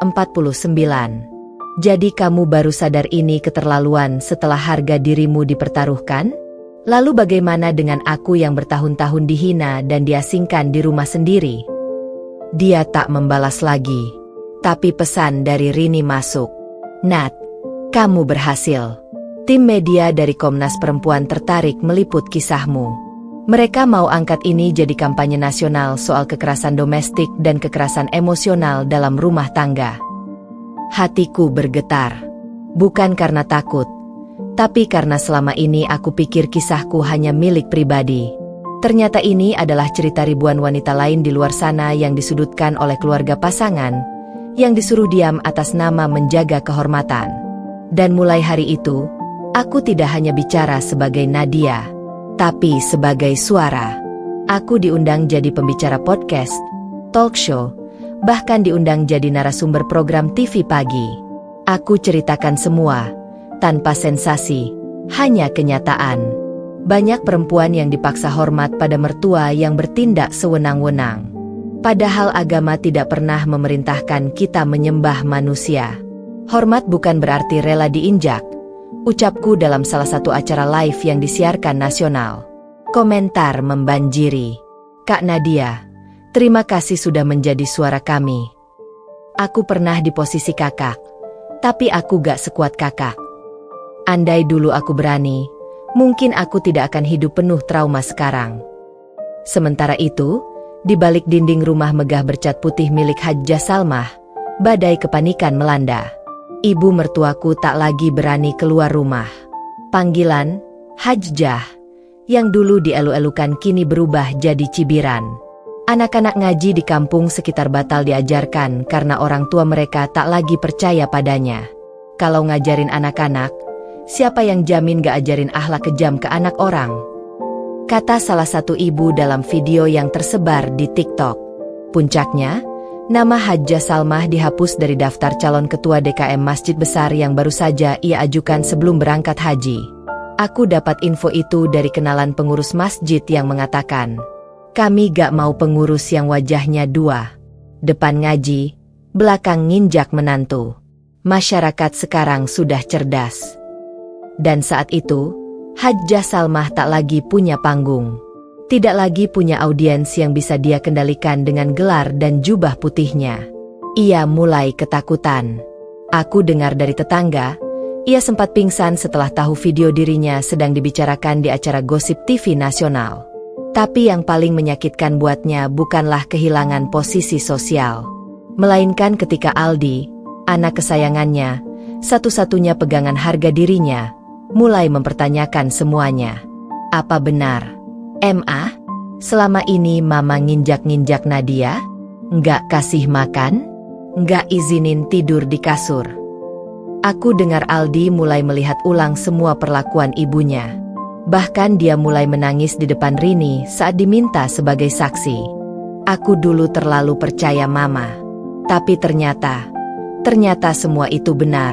Jadi kamu baru sadar ini keterlaluan setelah harga dirimu dipertaruhkan? Lalu bagaimana dengan aku yang bertahun-tahun dihina dan diasingkan di rumah sendiri? Dia tak membalas lagi. Tapi pesan dari Rini masuk. Nat, kamu berhasil. Tim media dari Komnas Perempuan tertarik meliput kisahmu. Mereka mau angkat ini jadi kampanye nasional soal kekerasan domestik dan kekerasan emosional dalam rumah tangga. Hatiku bergetar. Bukan karena takut, tapi karena selama ini aku pikir kisahku hanya milik pribadi. Ternyata ini adalah cerita ribuan wanita lain di luar sana yang disudutkan oleh keluarga pasangan, yang disuruh diam atas nama menjaga kehormatan. Dan mulai hari itu, aku tidak hanya bicara sebagai Nadia, tapi sebagai suara. Aku diundang jadi pembicara podcast, talk show, bahkan diundang jadi narasumber program TV pagi. Aku ceritakan semua, tanpa sensasi, hanya kenyataan. Banyak perempuan yang dipaksa hormat pada mertua yang bertindak sewenang-wenang. Padahal agama tidak pernah memerintahkan kita menyembah manusia. Hormat bukan berarti rela diinjak, ucapku dalam salah satu acara live yang disiarkan nasional. Komentar membanjiri. Kak Nadia, terima kasih sudah menjadi suara kami. Aku pernah di posisi kakak, tapi aku gak sekuat kakak. Andai dulu aku berani, mungkin aku tidak akan hidup penuh trauma sekarang. Sementara itu, di balik dinding rumah megah bercat putih milik Hajjah Salmah, badai kepanikan melanda. Ibu mertuaku tak lagi berani keluar rumah. Panggilan, Hajjah, yang dulu dielu-elukan kini berubah jadi cibiran. Anak-anak ngaji di kampung sekitar batal diajarkan karena orang tua mereka tak lagi percaya padanya. Kalau ngajarin anak-anak, siapa yang jamin gak ajarin akhlak kejam ke anak orang? Kata salah satu ibu dalam video yang tersebar di TikTok. Puncaknya, nama Hajjah Salmah dihapus dari daftar calon ketua DKM Masjid Besar yang baru saja ia ajukan sebelum berangkat haji. Aku dapat info itu dari kenalan pengurus masjid yang mengatakan, kami gak mau pengurus yang wajahnya dua. Depan ngaji, belakang nginjak menantu. Masyarakat sekarang sudah cerdas. Dan saat itu, Hajjah Salmah tak lagi punya panggung. Tidak lagi punya audiens yang bisa dia kendalikan dengan gelar dan jubah putihnya. Ia mulai ketakutan. Aku dengar dari tetangga, ia sempat pingsan setelah tahu video dirinya sedang dibicarakan di acara gosip TV nasional. Tapi yang paling menyakitkan buatnya bukanlah kehilangan posisi sosial, melainkan ketika Aldi, anak kesayangannya, satu-satunya pegangan harga dirinya, mulai mempertanyakan semuanya. Apa benar? Selama ini mama nginjak-nginjak Nadia? Nggak kasih makan? Nggak izinin tidur di kasur? Aku dengar Aldi mulai melihat ulang semua perlakuan ibunya. Bahkan dia mulai menangis di depan Rini saat diminta sebagai saksi. Aku dulu terlalu percaya mama. Tapi ternyata semua itu benar.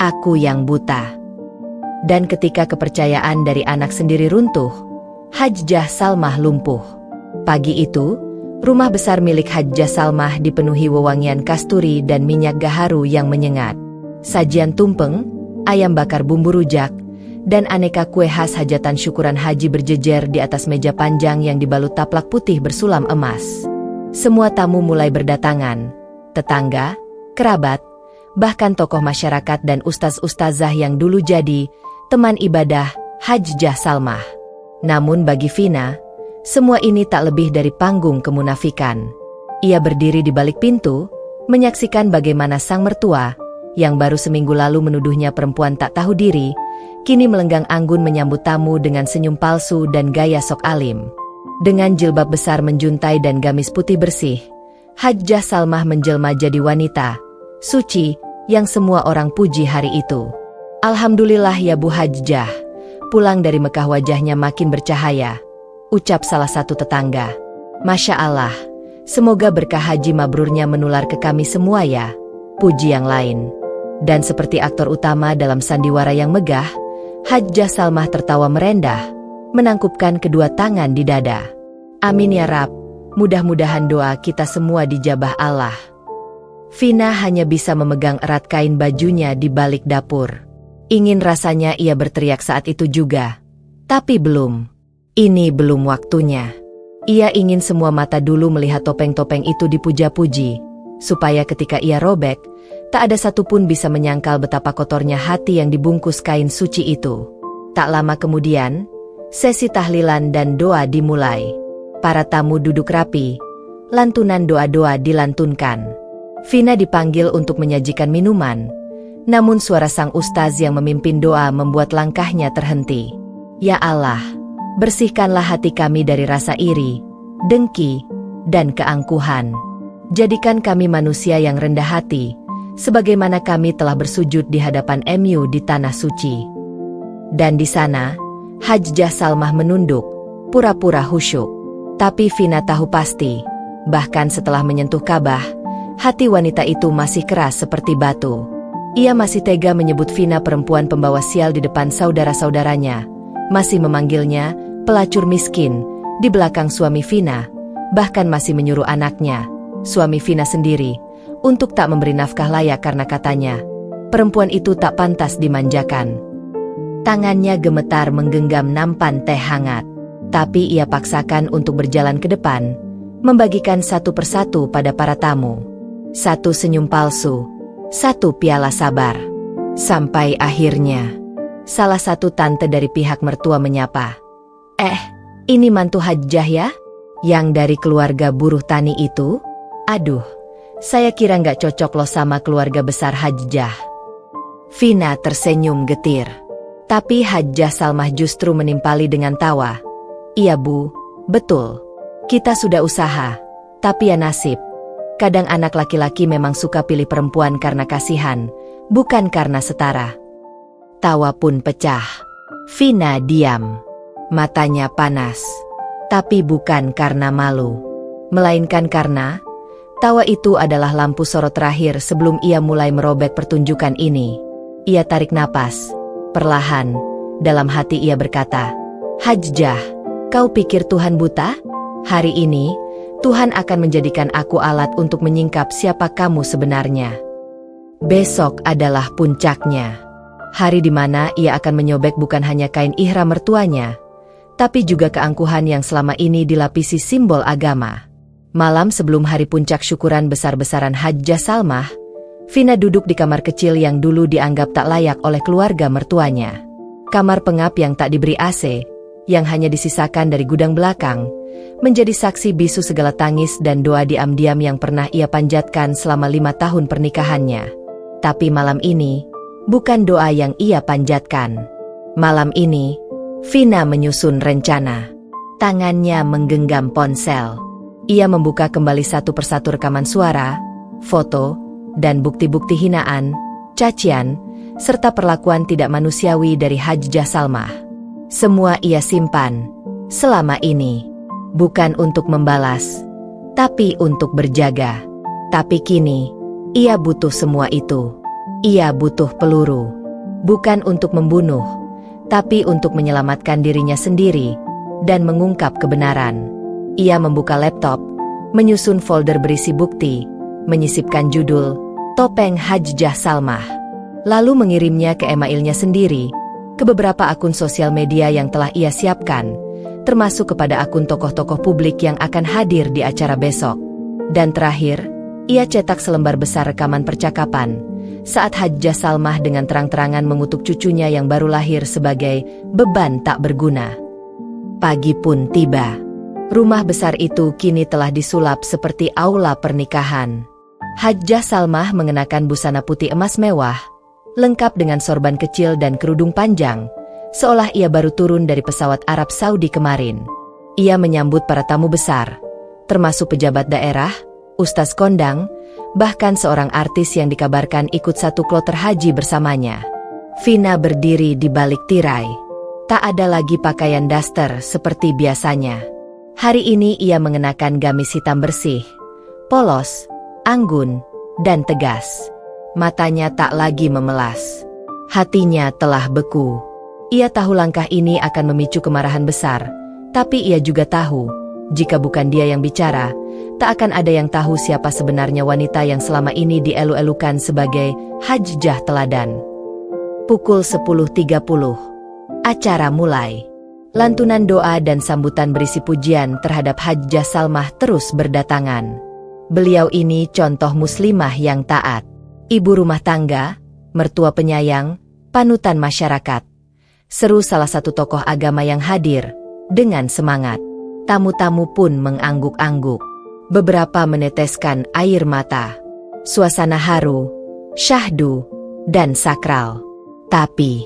Aku yang buta. Dan ketika kepercayaan dari anak sendiri runtuh, Hajjah Salmah lumpuh. Pagi itu, rumah besar milik Hajjah Salmah dipenuhi wewangian kasturi dan minyak gaharu yang menyengat. Sajian tumpeng, ayam bakar bumbu rujak, dan aneka kue khas hajatan syukuran haji berjejer di atas meja panjang yang dibalut taplak putih bersulam emas. Semua tamu mulai berdatangan, tetangga, kerabat, bahkan tokoh masyarakat dan ustaz-ustazah yang dulu jadi teman ibadah Hajjah Salmah. Namun bagi Vina, semua ini tak lebih dari panggung kemunafikan. Ia berdiri di balik pintu, menyaksikan bagaimana sang mertua, yang baru seminggu lalu menuduhnya perempuan tak tahu diri, kini melenggang anggun menyambut tamu dengan senyum palsu dan gaya sok alim. Dengan jilbab besar menjuntai dan gamis putih bersih, Hajjah Salmah menjelma jadi wanita suci yang semua orang puji hari itu. "Alhamdulillah ya Bu Hajjah." Pulang dari Mekah wajahnya makin bercahaya. Ucap salah satu tetangga. "Masya Allah, semoga berkah haji mabrurnya menular ke kami semua ya." Puji yang lain. Dan seperti aktor utama dalam sandiwara yang megah, Hajjah Salmah tertawa merendah, menangkupkan kedua tangan di dada. "Amin ya Rab, mudah-mudahan doa kita semua dijabah Allah." Vina hanya bisa memegang erat kain bajunya di balik dapur. Ingin rasanya ia berteriak saat itu juga. Tapi belum. Ini belum waktunya. Ia ingin semua mata dulu melihat topeng-topeng itu dipuja-puji, supaya ketika ia robek, tak ada satupun bisa menyangkal betapa kotornya hati yang dibungkus kain suci itu. Tak lama kemudian, sesi tahlilan dan doa dimulai. Para tamu duduk rapi, lantunan doa-doa dilantunkan. Vina dipanggil untuk menyajikan minuman, namun suara sang ustaz yang memimpin doa membuat langkahnya terhenti. "Ya Allah, bersihkanlah hati kami dari rasa iri, dengki, dan keangkuhan. Jadikan kami manusia yang rendah hati, sebagaimana kami telah bersujud di hadapan MU di Tanah Suci." Dan di sana, Hajjah Salmah menunduk, pura-pura khusyuk. Tapi Vina tahu pasti, bahkan setelah menyentuh Ka'bah, hati wanita itu masih keras seperti batu. Ia masih tega menyebut Vina perempuan pembawa sial di depan saudara-saudaranya, masih memanggilnya pelacur miskin di belakang suami Vina, bahkan masih menyuruh anaknya, suami Vina sendiri, untuk tak memberi nafkah layak karena katanya, perempuan itu tak pantas dimanjakan. Tangannya gemetar menggenggam nampan teh hangat, tapi ia paksakan untuk berjalan ke depan, membagikan satu persatu pada para tamu. Satu senyum palsu, satu piala sabar. Sampai akhirnya, salah satu tante dari pihak mertua menyapa. Ini mantu Hajjah ya? Yang dari keluarga buruh tani itu? Aduh, saya kira nggak cocok loh sama keluarga besar Hajjah." Vina tersenyum getir. Tapi Hajjah Salmah justru menimpali dengan tawa. "Iya Bu, betul. Kita sudah usaha, tapi ya nasib. Kadang anak laki-laki memang suka pilih perempuan karena kasihan, bukan karena setara." Tawa pun pecah. Vina diam. Matanya panas. Tapi bukan karena malu, melainkan karena tawa itu adalah lampu sorot terakhir sebelum ia mulai merobek pertunjukan ini. Ia tarik napas. Perlahan, dalam hati ia berkata, "Hajjah, kau pikir Tuhan buta? Hari ini, Tuhan akan menjadikan aku alat untuk menyingkap siapa kamu sebenarnya." Besok adalah puncaknya. Hari di mana ia akan menyobek bukan hanya kain ihram mertuanya, tapi juga keangkuhan yang selama ini dilapisi simbol agama. Malam sebelum hari puncak syukuran besar-besaran Hajjah Salmah, Vina duduk di kamar kecil yang dulu dianggap tak layak oleh keluarga mertuanya. Kamar pengap yang tak diberi AC, yang hanya disisakan dari gudang belakang, menjadi saksi bisu segala tangis dan doa diam-diam yang pernah ia panjatkan selama 5 tahun pernikahannya. Tapi malam ini, bukan doa yang ia panjatkan. Malam ini, Vina menyusun rencana. Tangannya menggenggam ponsel. Ia membuka kembali satu persatu rekaman suara, foto, dan bukti-bukti hinaan, cacian, serta perlakuan tidak manusiawi dari Hajjah Salmah. Semua ia simpan selama ini, bukan untuk membalas, tapi untuk berjaga. Tapi kini, ia butuh semua itu. Ia butuh peluru, bukan untuk membunuh, tapi untuk menyelamatkan dirinya sendiri dan mengungkap kebenaran. Ia membuka laptop, menyusun folder berisi bukti, menyisipkan judul Topeng Hajjah Salmah, lalu mengirimnya ke emailnya sendiri, ke beberapa akun sosial media yang telah ia siapkan, termasuk kepada akun tokoh-tokoh publik yang akan hadir di acara besok. Dan terakhir, ia cetak selembar besar rekaman percakapan, saat Hajjah Salmah dengan terang-terangan mengutuk cucunya yang baru lahir sebagai beban tak berguna. Pagi pun tiba. Rumah besar itu kini telah disulap seperti aula pernikahan. Hajjah Salmah mengenakan busana putih emas mewah, lengkap dengan sorban kecil dan kerudung panjang, seolah ia baru turun dari pesawat Arab Saudi kemarin. Ia menyambut para tamu besar, termasuk pejabat daerah, ustaz kondang, bahkan seorang artis yang dikabarkan ikut satu kloter haji bersamanya. Vina berdiri di balik tirai. Tak ada lagi pakaian daster seperti biasanya. Hari ini ia mengenakan gamis hitam bersih, polos, anggun, dan tegas. Matanya tak lagi memelas. Hatinya telah beku. Ia tahu langkah ini akan memicu kemarahan besar, tapi ia juga tahu, jika bukan dia yang bicara, tak akan ada yang tahu siapa sebenarnya wanita yang selama ini dielu-elukan sebagai Hajjah teladan. Pukul 10.30. Acara mulai. Lantunan doa dan sambutan berisi pujian terhadap Hajjah Salmah terus berdatangan. Beliau ini contoh muslimah yang taat, ibu rumah tangga, mertua penyayang, panutan masyarakat. Seru salah satu tokoh agama yang hadir, dengan semangat. Tamu-tamu pun mengangguk-angguk. Beberapa meneteskan air mata. Suasana haru, syahdu, dan sakral. Tapi,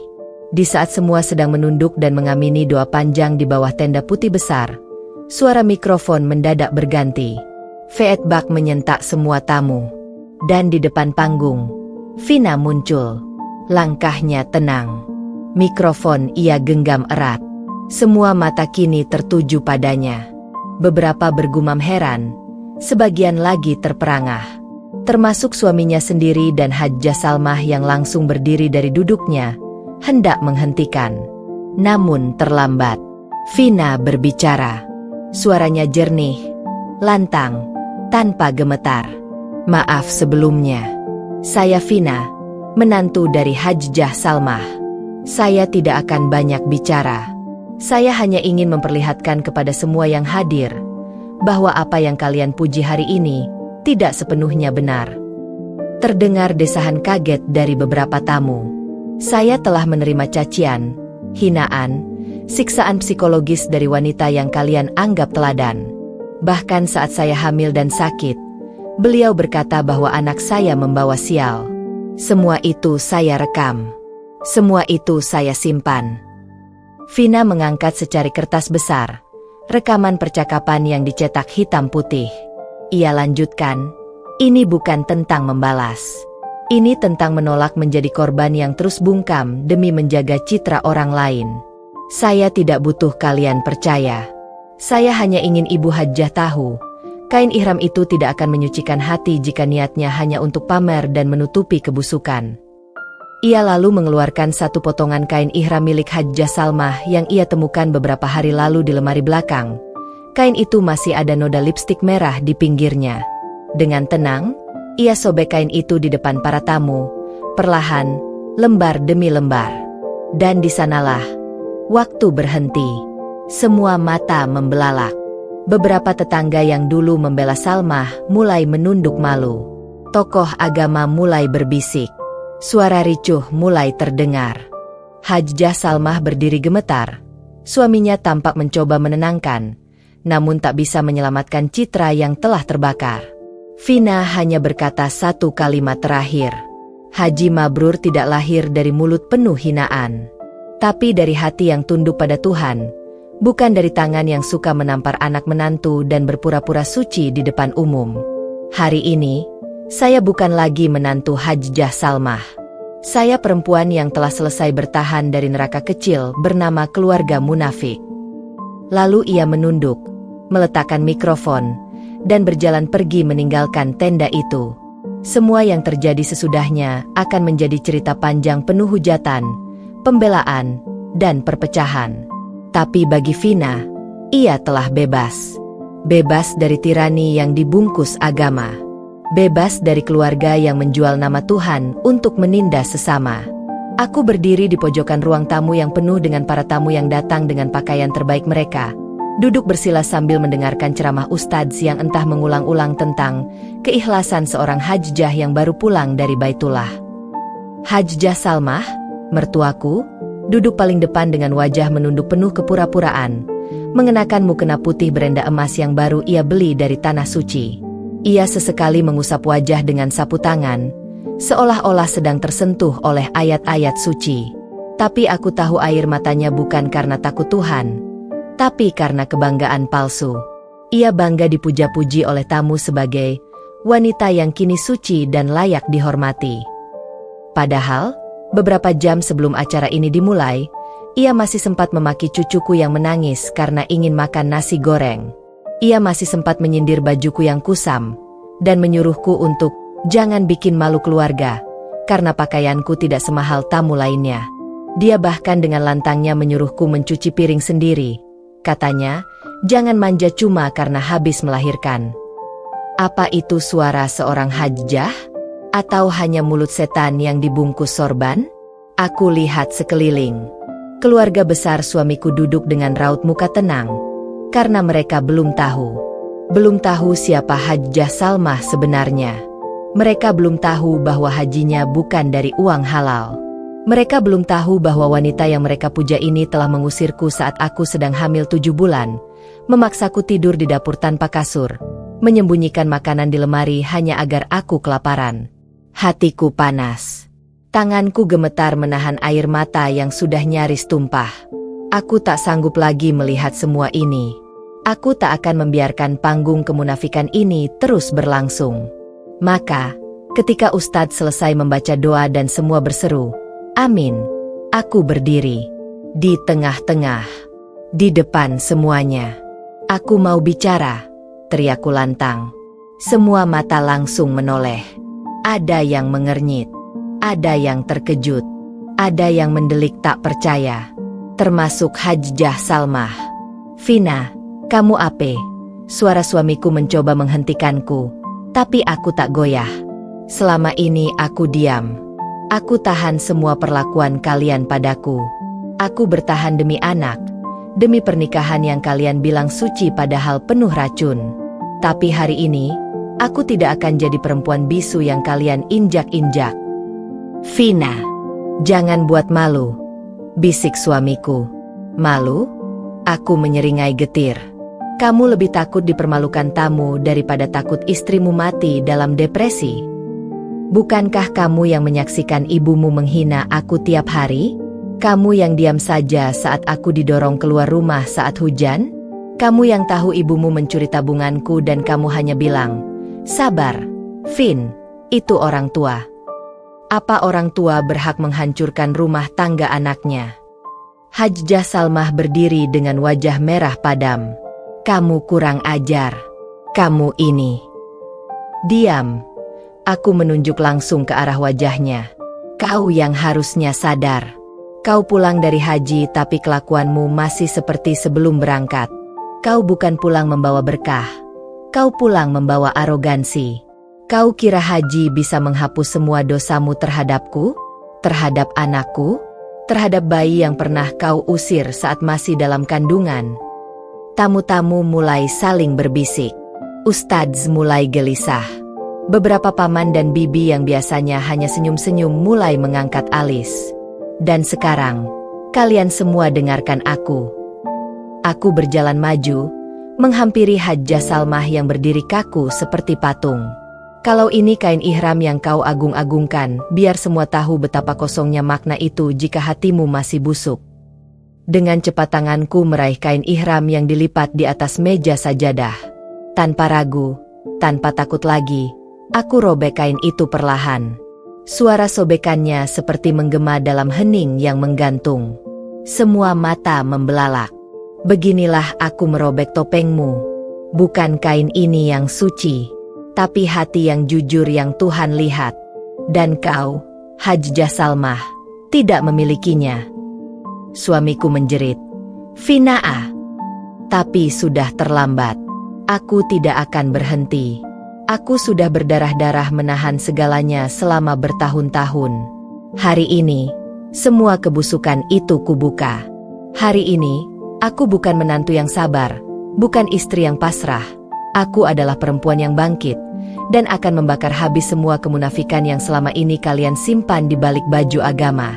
di saat semua sedang menunduk dan mengamini doa panjang di bawah tenda putih besar, suara mikrofon mendadak berganti. Feedback menyentak semua tamu. Dan di depan panggung, Vina muncul. Langkahnya tenang. Mikrofon ia genggam erat. Semua mata kini tertuju padanya. Beberapa bergumam heran, sebagian lagi terperangah. Termasuk suaminya sendiri dan Hajjah Salmah yang langsung berdiri dari duduknya, hendak menghentikan. Namun terlambat. Vina berbicara. Suaranya jernih, lantang, tanpa gemetar. Maaf sebelumnya. Saya Vina, menantu dari Hajjah Salmah. Saya tidak akan banyak bicara. Saya hanya ingin memperlihatkan kepada semua yang hadir, bahwa apa yang kalian puji hari ini, tidak sepenuhnya benar. Terdengar desahan kaget dari beberapa tamu. Saya telah menerima cacian, hinaan, siksaan psikologis dari wanita yang kalian anggap teladan. Bahkan saat saya hamil dan sakit, beliau berkata bahwa anak saya membawa sial. Semua itu saya rekam. Semua itu saya simpan. Vina mengangkat secari kertas besar, rekaman percakapan yang dicetak hitam putih. Ia lanjutkan, ini bukan tentang membalas. Ini tentang menolak menjadi korban yang terus bungkam demi menjaga citra orang lain. Saya tidak butuh kalian percaya. Saya hanya ingin Ibu Hajjah tahu, kain ihram itu tidak akan menyucikan hati jika niatnya hanya untuk pamer dan menutupi kebusukan. Ia lalu mengeluarkan satu potongan kain ihram milik Hajjah Salmah yang ia temukan beberapa hari lalu di lemari belakang. Kain itu masih ada noda lipstik merah di pinggirnya. Dengan tenang, ia sobek kain itu di depan para tamu, perlahan, lembar demi lembar. Dan di sanalah, waktu berhenti. Semua mata membelalak. Beberapa tetangga yang dulu membela Salmah mulai menunduk malu. Tokoh agama mulai berbisik. Suara ricuh mulai terdengar. Hajjah Salmah berdiri gemetar. Suaminya tampak mencoba menenangkan, namun tak bisa menyelamatkan citra yang telah terbakar. Vina hanya berkata satu kalimat terakhir. Haji mabrur tidak lahir dari mulut penuh hinaan, tapi dari hati yang tunduk pada Tuhan, bukan dari tangan yang suka menampar anak menantu dan berpura-pura suci di depan umum. Hari ini, saya bukan lagi menantu Hajjah Salmah. Saya perempuan yang telah selesai bertahan dari neraka kecil bernama keluarga munafik. Lalu ia menunduk, meletakkan mikrofon, dan berjalan pergi meninggalkan tenda itu. Semua yang terjadi sesudahnya akan menjadi cerita panjang penuh hujatan, pembelaan, dan perpecahan. Tapi bagi Vina, ia telah bebas. Bebas dari tirani yang dibungkus agama. Bebas dari keluarga yang menjual nama Tuhan untuk menindas sesama. Aku berdiri di pojokan ruang tamu yang penuh dengan para tamu yang datang dengan pakaian terbaik mereka. Duduk bersila sambil mendengarkan ceramah ustadz yang entah mengulang-ulang tentang keikhlasan seorang hajjah yang baru pulang dari Baitullah. Hajjah Salmah, mertuaku, duduk paling depan dengan wajah menunduk penuh kepura-puraan, mengenakan mukena putih berenda emas yang baru ia beli dari tanah suci. Ia sesekali mengusap wajah dengan sapu tangan, seolah-olah sedang tersentuh oleh ayat-ayat suci. Tapi aku tahu air matanya bukan karena takut Tuhan, tapi karena kebanggaan palsu. Ia bangga dipuja-puji oleh tamu sebagai wanita yang kini suci dan layak dihormati. Padahal, beberapa jam sebelum acara ini dimulai, ia masih sempat memaki cucuku yang menangis karena ingin makan nasi goreng. Ia masih sempat menyindir bajuku yang kusam, dan menyuruhku untuk jangan bikin malu keluarga, karena pakaianku tidak semahal tamu lainnya. Dia bahkan dengan lantangnya menyuruhku mencuci piring sendiri. Katanya, jangan manja cuma karena habis melahirkan. Apa itu suara seorang hajjah? Atau hanya mulut setan yang dibungkus sorban? Aku lihat sekeliling. Keluarga besar suamiku duduk dengan raut muka tenang, karena mereka belum tahu siapa Hajjah Salmah sebenarnya. Mereka belum tahu bahwa hajinya bukan dari uang halal. Mereka belum tahu bahwa wanita yang mereka puja ini telah mengusirku saat aku sedang hamil 7 bulan, memaksaku tidur di dapur tanpa kasur, menyembunyikan makanan di lemari hanya agar aku kelaparan. Hatiku panas. Tanganku gemetar menahan air mata yang sudah nyaris tumpah. Aku tak sanggup lagi melihat semua ini. Aku tak akan membiarkan panggung kemunafikan ini terus berlangsung. Maka, ketika Ustadz selesai membaca doa dan semua berseru, "Amin," aku berdiri. Di tengah-tengah. Di depan semuanya. "Aku mau bicara," teriakku lantang. Semua mata langsung menoleh. Ada yang mengernyit. Ada yang terkejut. Ada yang mendelik tak percaya. Termasuk Hajjah Salmah. "Vina, kamu apa?" Suara suamiku mencoba menghentikanku, tapi aku tak goyah. Selama ini aku diam. Aku tahan semua perlakuan kalian padaku. Aku bertahan demi anak, demi pernikahan yang kalian bilang suci padahal penuh racun. Tapi hari ini, aku tidak akan jadi perempuan bisu yang kalian injak-injak. "Vina, jangan buat malu," bisik suamiku. "Malu?" Aku menyeringai getir. "Kamu lebih takut dipermalukan tamu daripada takut istrimu mati dalam depresi. Bukankah kamu yang menyaksikan ibumu menghina aku tiap hari? Kamu yang diam saja saat aku didorong keluar rumah saat hujan? Kamu yang tahu ibumu mencuri tabunganku dan kamu hanya bilang, 'Sabar, Vin, itu orang tua.' Apa orang tua berhak menghancurkan rumah tangga anaknya?" Hajjah Salmah berdiri dengan wajah merah padam. "Kamu kurang ajar. Kamu ini." "Diam." Aku menunjuk langsung ke arah wajahnya. "Kau yang harusnya sadar. Kau pulang dari haji tapi kelakuanmu masih seperti sebelum berangkat. Kau bukan pulang membawa berkah. Kau pulang membawa arogansi. Kau kira haji bisa menghapus semua dosamu terhadapku? Terhadap anakku? Terhadap bayi yang pernah kau usir saat masih dalam kandungan?" Tamu-tamu mulai saling berbisik. Ustadz mulai gelisah. Beberapa paman dan bibi yang biasanya hanya senyum-senyum mulai mengangkat alis. Dan sekarang, kalian semua dengarkan aku. Aku berjalan maju, menghampiri Hajjah Salmah yang berdiri kaku seperti patung. "Kalau ini kain ihram yang kau agung-agungkan, biar semua tahu betapa kosongnya makna itu jika hatimu masih busuk." Dengan cepat tanganku meraih kain ihram yang dilipat di atas meja sajadah. Tanpa ragu, tanpa takut lagi, aku robek kain itu perlahan. Suara sobekannya seperti menggema dalam hening yang menggantung. Semua mata membelalak. "Beginilah aku merobek topengmu. Bukan kain ini yang suci, tapi hati yang jujur yang Tuhan lihat. Dan kau, Hajjah Salmah, tidak memilikinya." Suamiku menjerit, "Vina, tapi sudah terlambat. Aku tidak akan berhenti. Aku sudah berdarah-darah menahan segalanya selama bertahun-tahun. Hari ini, semua kebusukan itu kubuka. Hari ini, aku bukan menantu yang sabar, bukan istri yang pasrah. Aku adalah perempuan yang bangkit, dan akan membakar habis semua kemunafikan yang selama ini kalian simpan di balik baju agama.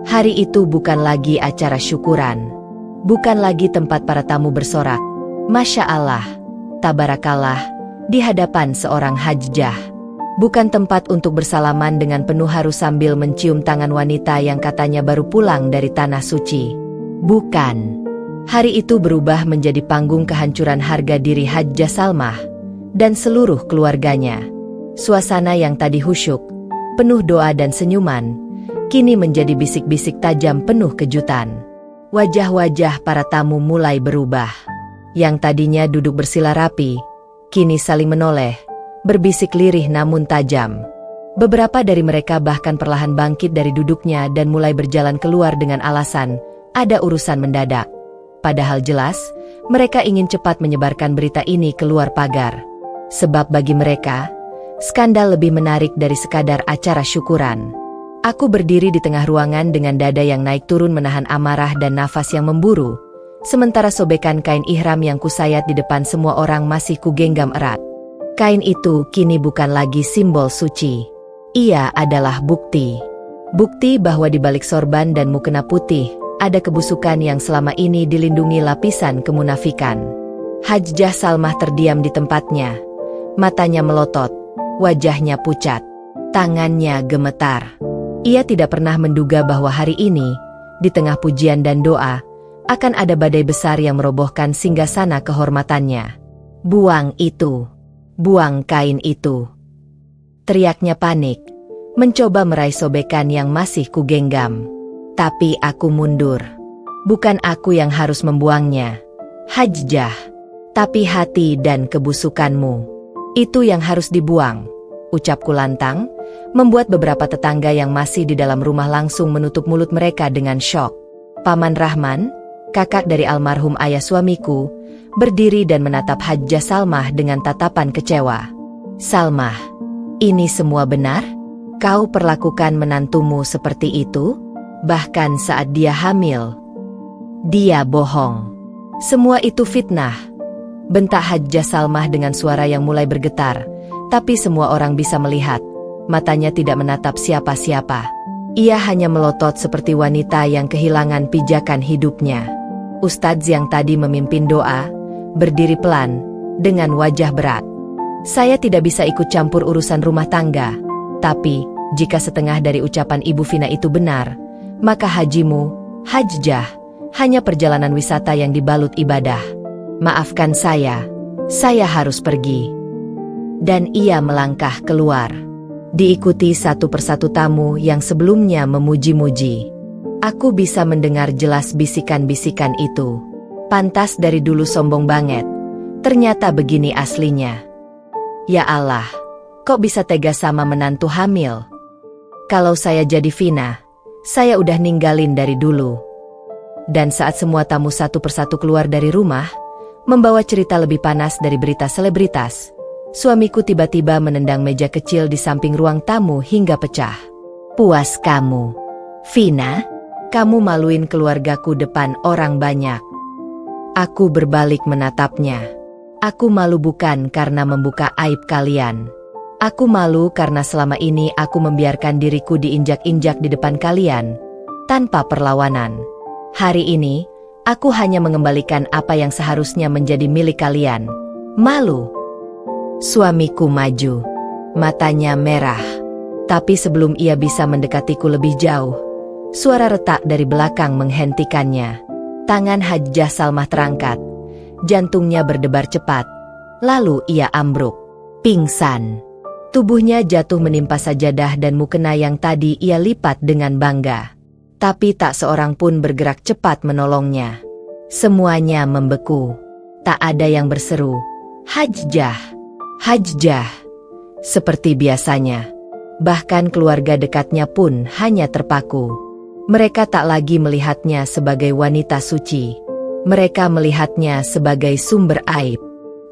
Hari itu bukan lagi acara syukuran. Bukan lagi tempat para tamu bersorak, 'Masya Allah, Tabarakallah,' di hadapan seorang hajjah. Bukan tempat untuk bersalaman dengan penuh haru sambil mencium tangan wanita yang katanya baru pulang dari tanah suci. Bukan. Hari itu berubah menjadi panggung kehancuran harga diri Hajjah Salmah dan seluruh keluarganya. Suasana yang tadi khusyuk, penuh doa dan senyuman, kini menjadi bisik-bisik tajam penuh kejutan. Wajah-wajah para tamu mulai berubah. Yang tadinya duduk bersila rapi, kini saling menoleh, berbisik lirih namun tajam. Beberapa dari mereka bahkan perlahan bangkit dari duduknya dan mulai berjalan keluar dengan alasan, ada urusan mendadak. Padahal jelas, mereka ingin cepat menyebarkan berita ini keluar pagar. Sebab bagi mereka, skandal lebih menarik dari sekadar acara syukuran. Aku berdiri di tengah ruangan dengan dada yang naik turun menahan amarah dan nafas yang memburu. Sementara sobekan kain ihram yang kusayat di depan semua orang masih kugenggam erat. Kain itu kini bukan lagi simbol suci. Ia adalah bukti. Bukti bahwa di balik sorban dan mukena putih, ada kebusukan yang selama ini dilindungi lapisan kemunafikan. Hajjah Salmah terdiam di tempatnya. Matanya melotot, wajahnya pucat, tangannya gemetar. Ia tidak pernah menduga bahwa hari ini, di tengah pujian dan doa, akan ada badai besar yang merobohkan singgasana kehormatannya. Buang itu. Buang kain itu. Teriaknya panik, mencoba meraih sobekan yang masih kugenggam. Tapi aku mundur. Bukan aku yang harus membuangnya, Hajjah. Tapi hati dan kebusukanmu. Itu yang harus dibuang, ucapku lantang, membuat beberapa tetangga yang masih di dalam rumah langsung menutup mulut mereka dengan syok. Paman Rahman, kakak dari almarhum ayah suamiku, berdiri dan menatap Hajjah Salmah dengan tatapan kecewa. Salmah, ini semua benar? Kau perlakukan menantumu seperti itu? Bahkan saat dia hamil. Dia bohong. Semua itu fitnah. Bentak Hajjah Salmah dengan suara yang mulai bergetar, tapi semua orang bisa melihat. Matanya tidak menatap siapa-siapa. Ia hanya melotot seperti wanita yang kehilangan pijakan hidupnya. Ustadz yang tadi memimpin doa, berdiri pelan, dengan wajah berat. Saya tidak bisa ikut campur urusan rumah tangga, tapi, jika setengah dari ucapan Ibu Vina itu benar, maka hajimu, Hajjah, hanya perjalanan wisata yang dibalut ibadah. Maafkan saya harus pergi. Dan ia melangkah keluar. Diikuti satu persatu tamu yang sebelumnya memuji-muji. Aku bisa mendengar jelas bisikan-bisikan itu. Pantas dari dulu sombong banget. Ternyata begini aslinya. Ya Allah, kok bisa tega sama menantu hamil? Kalau saya jadi Vina, saya udah ninggalin dari dulu. Dan saat semua tamu satu persatu keluar dari rumah, membawa cerita lebih panas dari berita selebritas, suamiku tiba-tiba menendang meja kecil di samping ruang tamu hingga pecah. Puas kamu, Vina? Kamu maluin keluargaku depan orang banyak. Aku berbalik menatapnya. Aku malu bukan karena membuka aib kalian. Aku malu karena selama ini aku membiarkan diriku diinjak-injak di depan kalian, tanpa perlawanan. Hari ini, aku hanya mengembalikan apa yang seharusnya menjadi milik kalian. Malu. Suamiku maju. Matanya merah. Tapi sebelum ia bisa mendekatiku lebih jauh, suara retak dari belakang menghentikannya. Tangan Hajjah Salmah terangkat. Jantungnya berdebar cepat. Lalu ia ambruk. Pingsan. Tubuhnya jatuh menimpa sajadah dan mukena yang tadi ia lipat dengan bangga. Tapi tak seorang pun bergerak cepat menolongnya. Semuanya membeku. Tak ada yang berseru, Hajjah, Hajjah. Seperti biasanya. Bahkan keluarga dekatnya pun hanya terpaku. Mereka tak lagi melihatnya sebagai wanita suci. Mereka melihatnya sebagai sumber aib.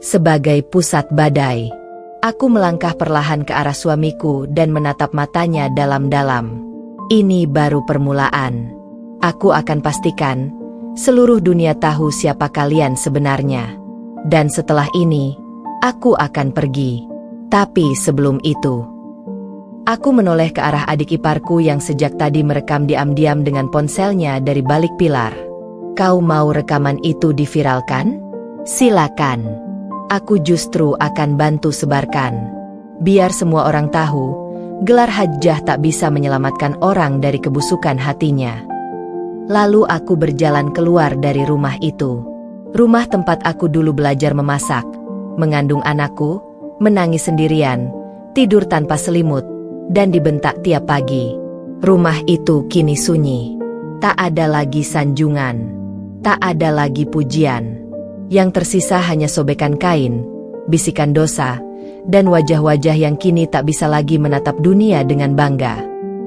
Sebagai pusat badai. Aku melangkah perlahan ke arah suamiku dan menatap matanya dalam-dalam. Ini baru permulaan. Aku akan pastikan, seluruh dunia tahu siapa kalian sebenarnya. Dan setelah ini, aku akan pergi. Tapi sebelum itu, aku menoleh ke arah adik iparku yang sejak tadi merekam diam-diam dengan ponselnya dari balik pilar. Kau mau rekaman itu diviralkan? Silakan. Aku justru akan bantu sebarkan. Biar semua orang tahu, gelar Hajjah tak bisa menyelamatkan orang dari kebusukan hatinya. Lalu aku berjalan keluar dari rumah itu. Rumah tempat aku dulu belajar memasak, mengandung anakku, menangis sendirian, tidur tanpa selimut, dan dibentak tiap pagi. Rumah itu kini sunyi. Tak ada lagi sanjungan. Tak ada lagi pujian. Yang tersisa hanya sobekan kain, bisikan dosa, dan wajah-wajah yang kini tak bisa lagi menatap dunia dengan bangga.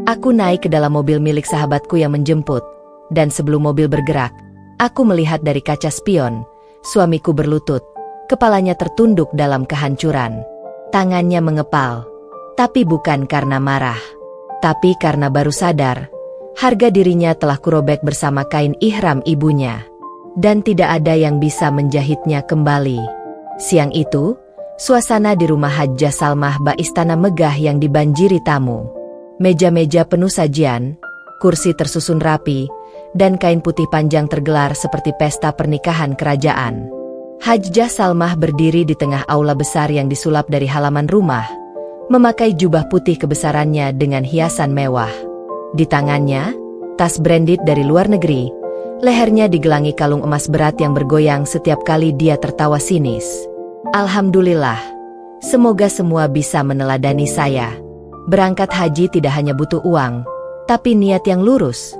Aku naik ke dalam mobil milik sahabatku yang menjemput, dan sebelum mobil bergerak, aku melihat dari kaca spion, suamiku berlutut, kepalanya tertunduk dalam kehancuran. Tangannya mengepal, tapi bukan karena marah, tapi karena baru sadar, harga dirinya telah kurobek bersama kain ihram ibunya, dan tidak ada yang bisa menjahitnya kembali. Siang itu, suasana di rumah Hajjah Salmah bak istana megah yang dibanjiri tamu. Meja-meja penuh sajian, kursi tersusun rapi, dan kain putih panjang tergelar seperti pesta pernikahan kerajaan. Hajjah Salmah berdiri di tengah aula besar yang disulap dari halaman rumah, memakai jubah putih kebesarannya dengan hiasan mewah. Di tangannya, tas branded dari luar negeri, lehernya digelangi kalung emas berat yang bergoyang setiap kali dia tertawa sinis. Alhamdulillah, semoga semua bisa meneladani saya. Berangkat haji tidak hanya butuh uang, tapi niat yang lurus,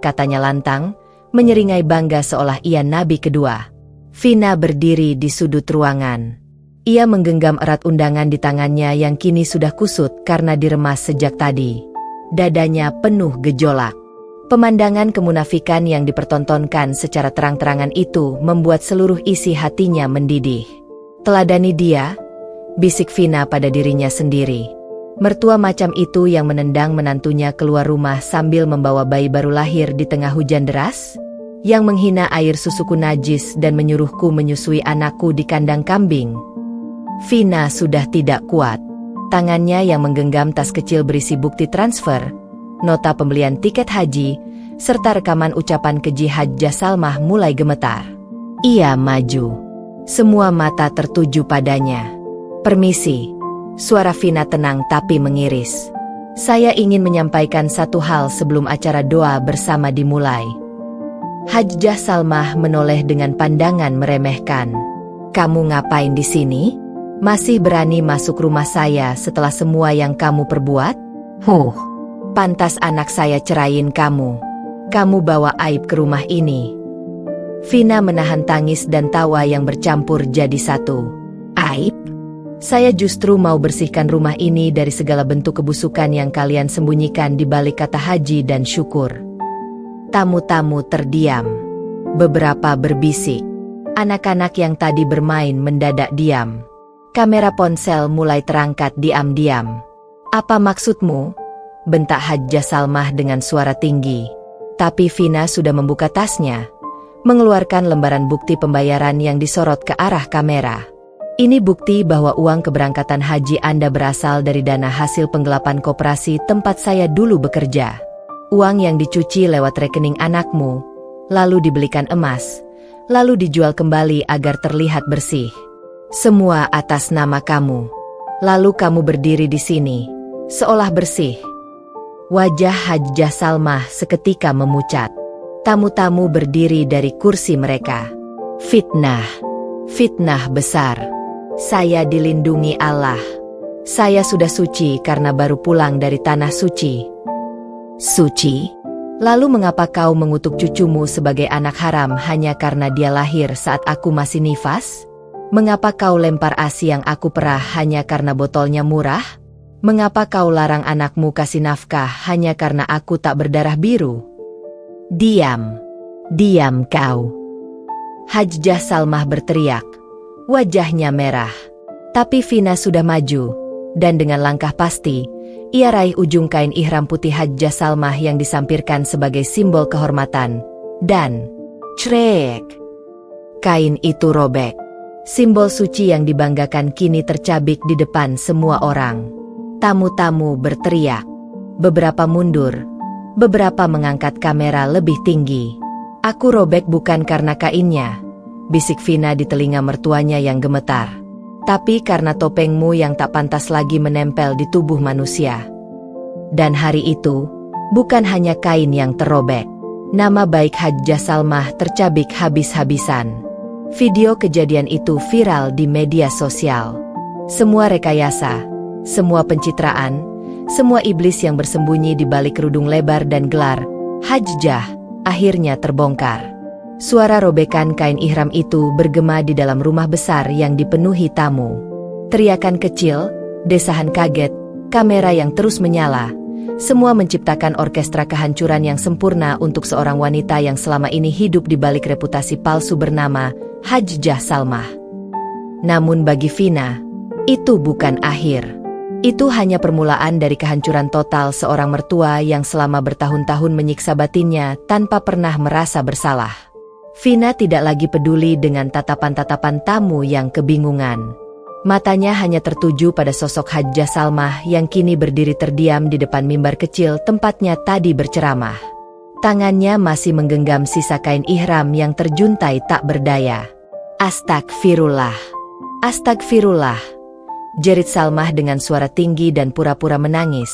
katanya lantang, menyeringai bangga seolah ia nabi kedua. Vina berdiri di sudut ruangan. Ia menggenggam erat undangan di tangannya yang kini sudah kusut karena diremas sejak tadi. Dadanya penuh gejolak. Pemandangan kemunafikan yang dipertontonkan secara terang-terangan itu membuat seluruh isi hatinya mendidih. Teladani dia, bisik Vina pada dirinya sendiri. Mertua macam itu yang menendang menantunya keluar rumah sambil membawa bayi baru lahir di tengah hujan deras? Yang menghina air susuku najis dan menyuruhku menyusui anakku di kandang kambing. Vina sudah tidak kuat. Tangannya yang menggenggam tas kecil berisi bukti transfer, nota pembelian tiket haji, serta rekaman ucapan keji Hajjah Salmah mulai gemetar. Ia maju. Semua mata tertuju padanya. Permisi. Suara Vina tenang tapi mengiris. Saya ingin menyampaikan satu hal sebelum acara doa bersama dimulai. Hajjah Salmah menoleh dengan pandangan meremehkan. Kamu ngapain di sini? Masih berani masuk rumah saya setelah semua yang kamu perbuat? Pantas anak saya ceraiin kamu. Kamu bawa aib ke rumah ini. Vina menahan tangis dan tawa yang bercampur jadi satu. Aib? Saya justru mau bersihkan rumah ini dari segala bentuk kebusukan yang kalian sembunyikan di balik kata haji dan syukur. Tamu-tamu terdiam. Beberapa berbisik. Anak-anak yang tadi bermain mendadak diam. Kamera ponsel mulai terangkat diam-diam. Apa maksudmu? Bentak Hajjah Salmah dengan suara tinggi. Tapi Vina sudah membuka tasnya, mengeluarkan lembaran bukti pembayaran yang disorot ke arah kamera. Ini bukti bahwa uang keberangkatan haji Anda berasal dari dana hasil penggelapan koperasi tempat saya dulu bekerja. Uang yang dicuci lewat rekening anakmu, lalu dibelikan emas, lalu dijual kembali agar terlihat bersih. Semua atas nama kamu. Lalu kamu berdiri di sini, seolah bersih. Wajah Hajjah Salmah seketika memucat. Tamu-tamu berdiri dari kursi mereka. Fitnah. Fitnah besar. Saya dilindungi Allah. Saya sudah suci karena baru pulang dari tanah suci. Suci? Lalu mengapa kau mengutuk cucumu sebagai anak haram hanya karena dia lahir saat aku masih nifas? Mengapa kau lempar ASI yang aku perah hanya karena botolnya murah? Mengapa kau larang anakmu kasih nafkah hanya karena aku tak berdarah biru? Diam. Diam kau. Hajjah Salmah berteriak. Wajahnya merah. Tapi Vina sudah maju, dan dengan langkah pasti, ia raih ujung kain ihram putih Hajjah Salmah yang disampirkan sebagai simbol kehormatan. Dan, crek! Kain itu robek. Simbol suci yang dibanggakan kini tercabik di depan semua orang. Tamu-tamu berteriak. Beberapa mundur. Beberapa mengangkat kamera lebih tinggi. Aku robek bukan karena kainnya, bisik Vina di telinga mertuanya yang gemetar. Tapi karena topengmu yang tak pantas lagi menempel di tubuh manusia. Dan hari itu, bukan hanya kain yang terrobek. Nama baik Hajjah Salmah tercabik habis-habisan. Video kejadian itu viral di media sosial. Semua rekayasa, Semua pencitraan, semua iblis yang bersembunyi di balik kerudung lebar dan gelar Hajjah akhirnya terbongkar. Suara robekan kain ihram itu bergema di dalam rumah besar yang dipenuhi tamu. Teriakan kecil, desahan kaget, kamera yang terus menyala, semua menciptakan orkestra kehancuran yang sempurna untuk seorang wanita yang selama ini hidup di balik reputasi palsu bernama Hajjah Salmah. Namun bagi Vina, itu bukan akhir. Itu hanya permulaan dari kehancuran total seorang mertua yang selama bertahun-tahun menyiksa batinnya tanpa pernah merasa bersalah. Vina tidak lagi peduli dengan tatapan-tatapan tamu yang kebingungan. Matanya hanya tertuju pada sosok Hajjah Salmah yang kini berdiri terdiam di depan mimbar kecil tempatnya tadi berceramah. Tangannya masih menggenggam sisa kain ihram yang terjuntai tak berdaya. Astagfirullah. Astagfirullah. Jerit Salmah dengan suara tinggi dan pura-pura menangis,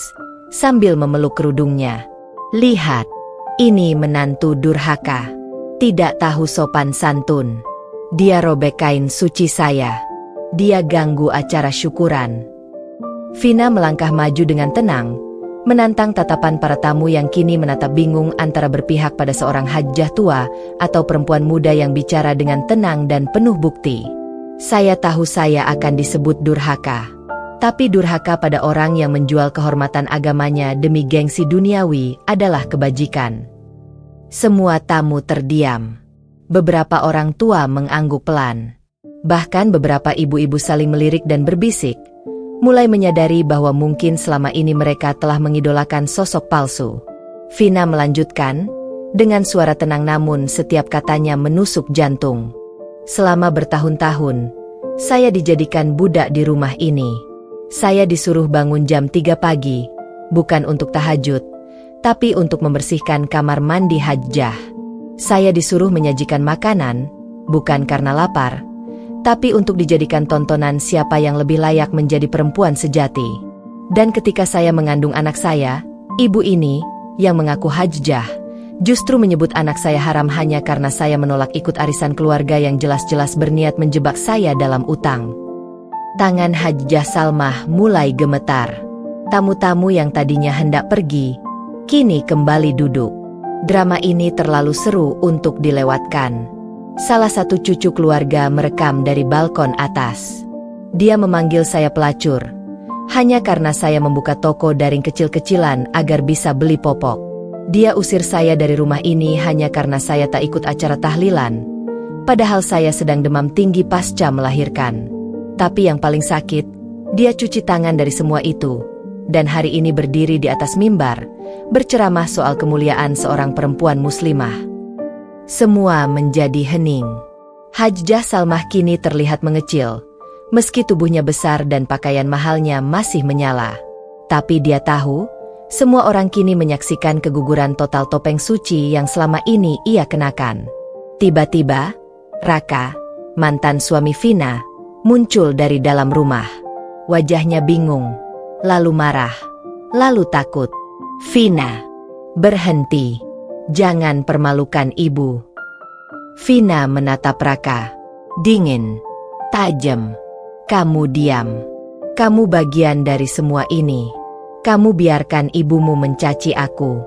sambil memeluk kerudungnya. Lihat, ini menantu durhaka. Tidak tahu sopan santun. Dia robek kain suci saya. Dia ganggu acara syukuran. Vina melangkah maju dengan tenang, menantang tatapan para tamu yang kini menatap bingung antara berpihak pada seorang hajjah tua atau perempuan muda yang bicara dengan tenang dan penuh bukti. Saya tahu saya akan disebut durhaka. Tapi durhaka pada orang yang menjual kehormatan agamanya demi gengsi duniawi adalah kebajikan. Semua tamu terdiam. Beberapa orang tua mengangguk pelan. Bahkan beberapa ibu-ibu saling melirik dan berbisik, mulai menyadari bahwa mungkin selama ini mereka telah mengidolakan sosok palsu. Vina melanjutkan, dengan suara tenang namun setiap katanya menusuk jantung. Selama bertahun-tahun, saya dijadikan budak di rumah ini. Saya disuruh bangun jam 3 pagi, bukan untuk tahajud, tapi untuk membersihkan kamar mandi Hajjah. Saya disuruh menyajikan makanan, bukan karena lapar, tapi untuk dijadikan tontonan siapa yang lebih layak menjadi perempuan sejati. Dan ketika saya mengandung anak saya, ibu ini, yang mengaku Hajjah, justru menyebut anak saya haram hanya karena saya menolak ikut arisan keluarga yang jelas-jelas berniat menjebak saya dalam utang. Tangan Hajjah Salmah mulai gemetar. Tamu-tamu yang tadinya hendak pergi, kini kembali duduk. Drama ini terlalu seru untuk dilewatkan. Salah satu cucu keluarga merekam dari balkon atas. Dia memanggil saya pelacur, hanya karena saya membuka toko daring kecil-kecilan agar bisa beli popok. Dia usir saya dari rumah ini hanya karena saya tak ikut acara tahlilan, padahal saya sedang demam tinggi pasca melahirkan. Tapi yang paling sakit, dia cuci tangan dari semua itu, dan hari ini berdiri di atas mimbar, berceramah soal kemuliaan seorang perempuan muslimah. Semua menjadi hening. Hajjah Salmah kini terlihat mengecil, meski tubuhnya besar dan pakaian mahalnya masih menyala. Tapi dia tahu, semua orang kini menyaksikan keguguran total topeng suci yang selama ini ia kenakan. Tiba-tiba, Raka, mantan suami Vina, muncul dari dalam rumah. Wajahnya bingung, lalu marah, lalu takut. Vina, berhenti. Jangan permalukan ibu. Vina menatap Raka. Dingin, tajam. Kamu diam. Kamu bagian dari semua ini. Kamu biarkan ibumu mencaci aku.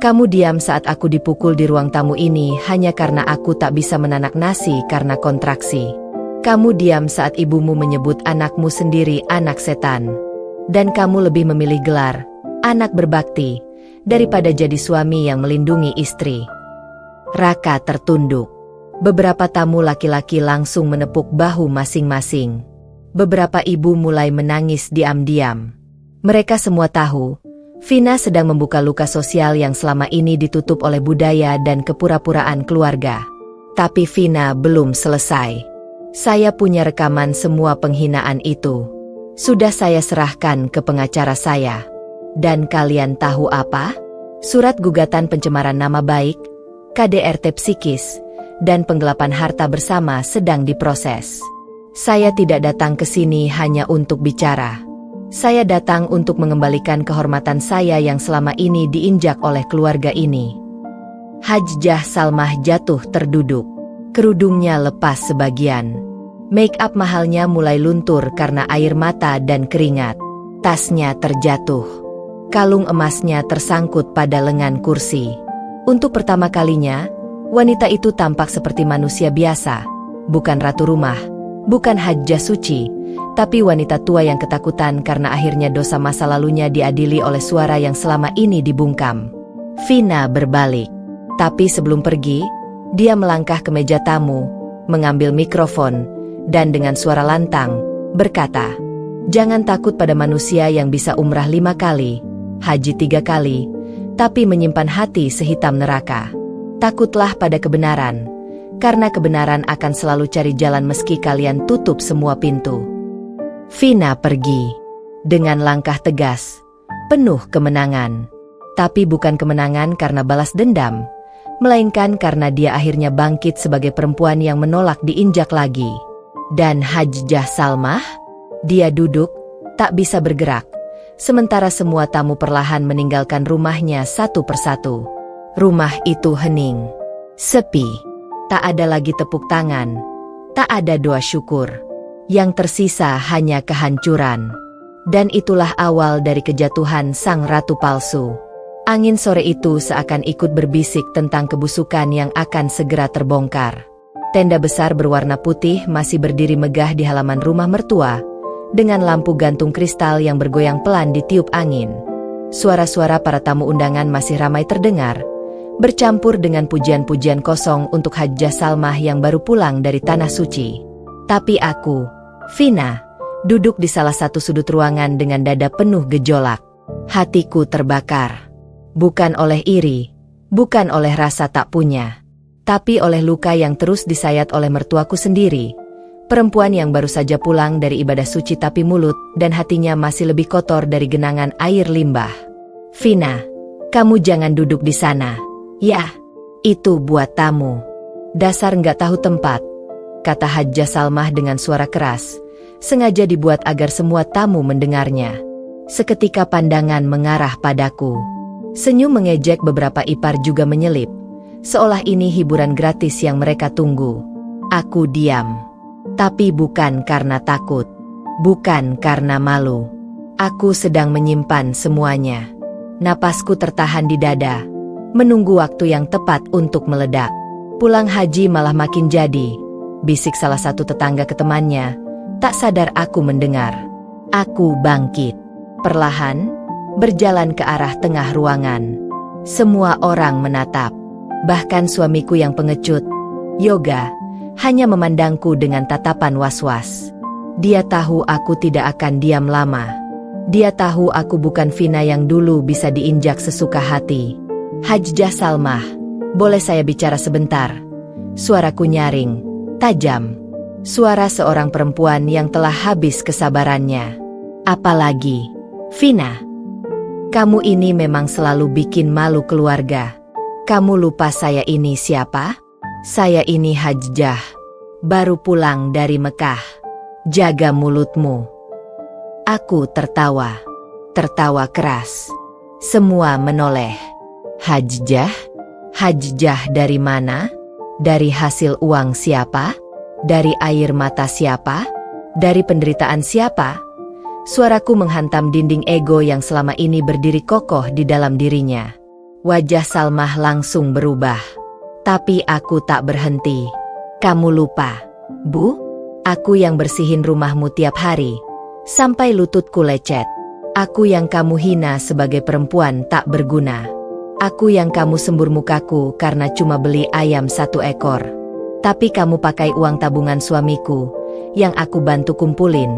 Kamu diam saat aku dipukul di ruang tamu ini hanya karena aku tak bisa menanak nasi karena kontraksi. Kamu diam saat ibumu menyebut anakmu sendiri anak setan. Dan kamu lebih memilih gelar anak berbakti daripada jadi suami yang melindungi istri. Raka tertunduk. Beberapa tamu laki-laki langsung menepuk bahu masing-masing. Beberapa ibu mulai menangis diam-diam. Mereka semua tahu, Vina sedang membuka luka sosial yang selama ini ditutup oleh budaya dan kepura-puraan keluarga. Tapi Vina belum selesai. Saya punya rekaman semua penghinaan itu. Sudah saya serahkan ke pengacara saya. Dan kalian tahu apa? Surat gugatan pencemaran nama baik, KDRT psikis, dan penggelapan harta bersama sedang diproses. Saya tidak datang ke sini hanya untuk bicara. Saya datang untuk mengembalikan kehormatan saya yang selama ini diinjak oleh keluarga ini. Hajjah Salmah jatuh terduduk. Kerudungnya lepas sebagian. Make up mahalnya mulai luntur karena air mata dan keringat. Tasnya terjatuh. Kalung emasnya tersangkut pada lengan kursi. Untuk pertama kalinya, wanita itu tampak seperti manusia biasa. Bukan ratu rumah, bukan hajjah suci, tapi wanita tua yang ketakutan karena akhirnya dosa masa lalunya diadili oleh suara yang selama ini dibungkam. Vina berbalik. Tapi sebelum pergi, dia melangkah ke meja tamu, mengambil mikrofon, dan dengan suara lantang, berkata, "Jangan takut pada manusia yang bisa umrah 5 kali, haji 3 kali, tapi menyimpan hati sehitam neraka. Takutlah pada kebenaran, karena kebenaran akan selalu cari jalan meski kalian tutup semua pintu." Vina pergi dengan langkah tegas, penuh kemenangan. Tapi bukan kemenangan karena balas dendam, melainkan karena dia akhirnya bangkit sebagai perempuan yang menolak diinjak lagi. Dan Hajjah Salmah? Dia duduk, tak bisa bergerak, sementara semua tamu perlahan meninggalkan rumahnya satu persatu. Rumah itu hening, sepi, tak ada lagi tepuk tangan, tak ada doa syukur. Yang tersisa hanya kehancuran. Dan itulah awal dari kejatuhan sang ratu palsu. Angin sore itu seakan ikut berbisik tentang kebusukan yang akan segera terbongkar. Tenda besar berwarna putih masih berdiri megah di halaman rumah mertua, dengan lampu gantung kristal yang bergoyang pelan ditiup angin. Suara-suara para tamu undangan masih ramai terdengar, bercampur dengan pujian-pujian kosong untuk Hajjah Salmah yang baru pulang dari Tanah Suci. Tapi aku, Vina, duduk di salah satu sudut ruangan dengan dada penuh gejolak. Hatiku terbakar. Bukan oleh iri, bukan oleh rasa tak punya, tapi oleh luka yang terus disayat oleh mertuaku sendiri. Perempuan yang baru saja pulang dari ibadah suci tapi mulut dan hatinya masih lebih kotor dari genangan air limbah. "Vina, kamu jangan duduk di sana. Ya, itu buat tamu." "Dasar nggak tahu tempat," kata Hajjah Salmah dengan suara keras, sengaja dibuat agar semua tamu mendengarnya. Seketika pandangan mengarah padaku. Senyum mengejek beberapa ipar juga menyelip, seolah ini hiburan gratis yang mereka tunggu. Aku diam. Tapi bukan karena takut, bukan karena malu. Aku sedang menyimpan semuanya. Napasku tertahan di dada, menunggu waktu yang tepat untuk meledak. "Pulang haji malah makin jadi," bisik salah satu tetangga ke temannya. Tak sadar aku mendengar. Aku bangkit, perlahan, berjalan ke arah tengah ruangan. Semua orang menatap, bahkan suamiku yang pengecut, Yoga, hanya memandangku dengan tatapan was-was. Dia tahu aku tidak akan diam lama. Dia tahu aku bukan Vina yang dulu bisa diinjak sesuka hati. "Hajjah Salmah, boleh saya bicara sebentar?" Suaraku nyaring, tajam. Suara seorang perempuan yang telah habis kesabarannya. "Apalagi, Vina, kamu ini memang selalu bikin malu keluarga. Kamu lupa saya ini siapa? Saya ini Hajjah, baru pulang dari Mekah. Jaga mulutmu." Aku tertawa. Tertawa keras. Semua menoleh. "Hajjah? Hajjah dari mana? Dari hasil uang siapa? Dari air mata siapa? Dari penderitaan siapa?" Suaraku menghantam dinding ego yang selama ini berdiri kokoh di dalam dirinya. Wajah Salmah langsung berubah. Tapi aku tak berhenti. "Kamu lupa, Bu? Aku yang bersihin rumahmu tiap hari, sampai lututku lecet. Aku yang kamu hina sebagai perempuan tak berguna. Aku yang kamu sembur mukaku karena cuma beli ayam 1 ekor. Tapi kamu pakai uang tabungan suamiku, yang aku bantu kumpulin,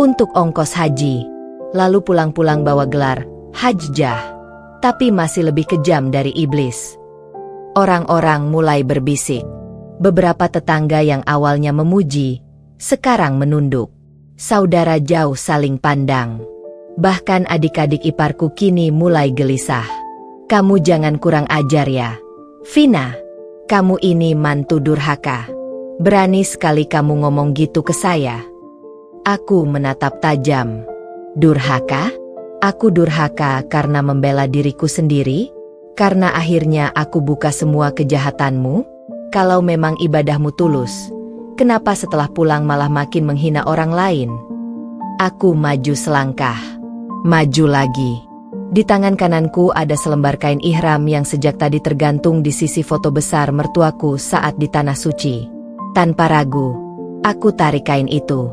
untuk ongkos haji. Lalu pulang-pulang bawa gelar Hajjah, tapi masih lebih kejam dari iblis." Orang-orang mulai berbisik. Beberapa tetangga yang awalnya memuji, sekarang menunduk. Saudara jauh saling pandang. Bahkan adik-adik iparku kini mulai gelisah. "Kamu jangan kurang ajar ya, Vina. Kamu ini mantu durhaka. Berani sekali kamu ngomong gitu ke saya." Aku menatap tajam. "Durhaka? Aku durhaka karena membela diriku sendiri? Karena akhirnya aku buka semua kejahatanmu? Kalau memang ibadahmu tulus, kenapa setelah pulang malah makin menghina orang lain?" Aku maju selangkah. Maju lagi. Di tangan kananku ada selembar kain ihram yang sejak tadi tergantung di sisi foto besar mertuaku saat di tanah suci. Tanpa ragu, aku tarik kain itu.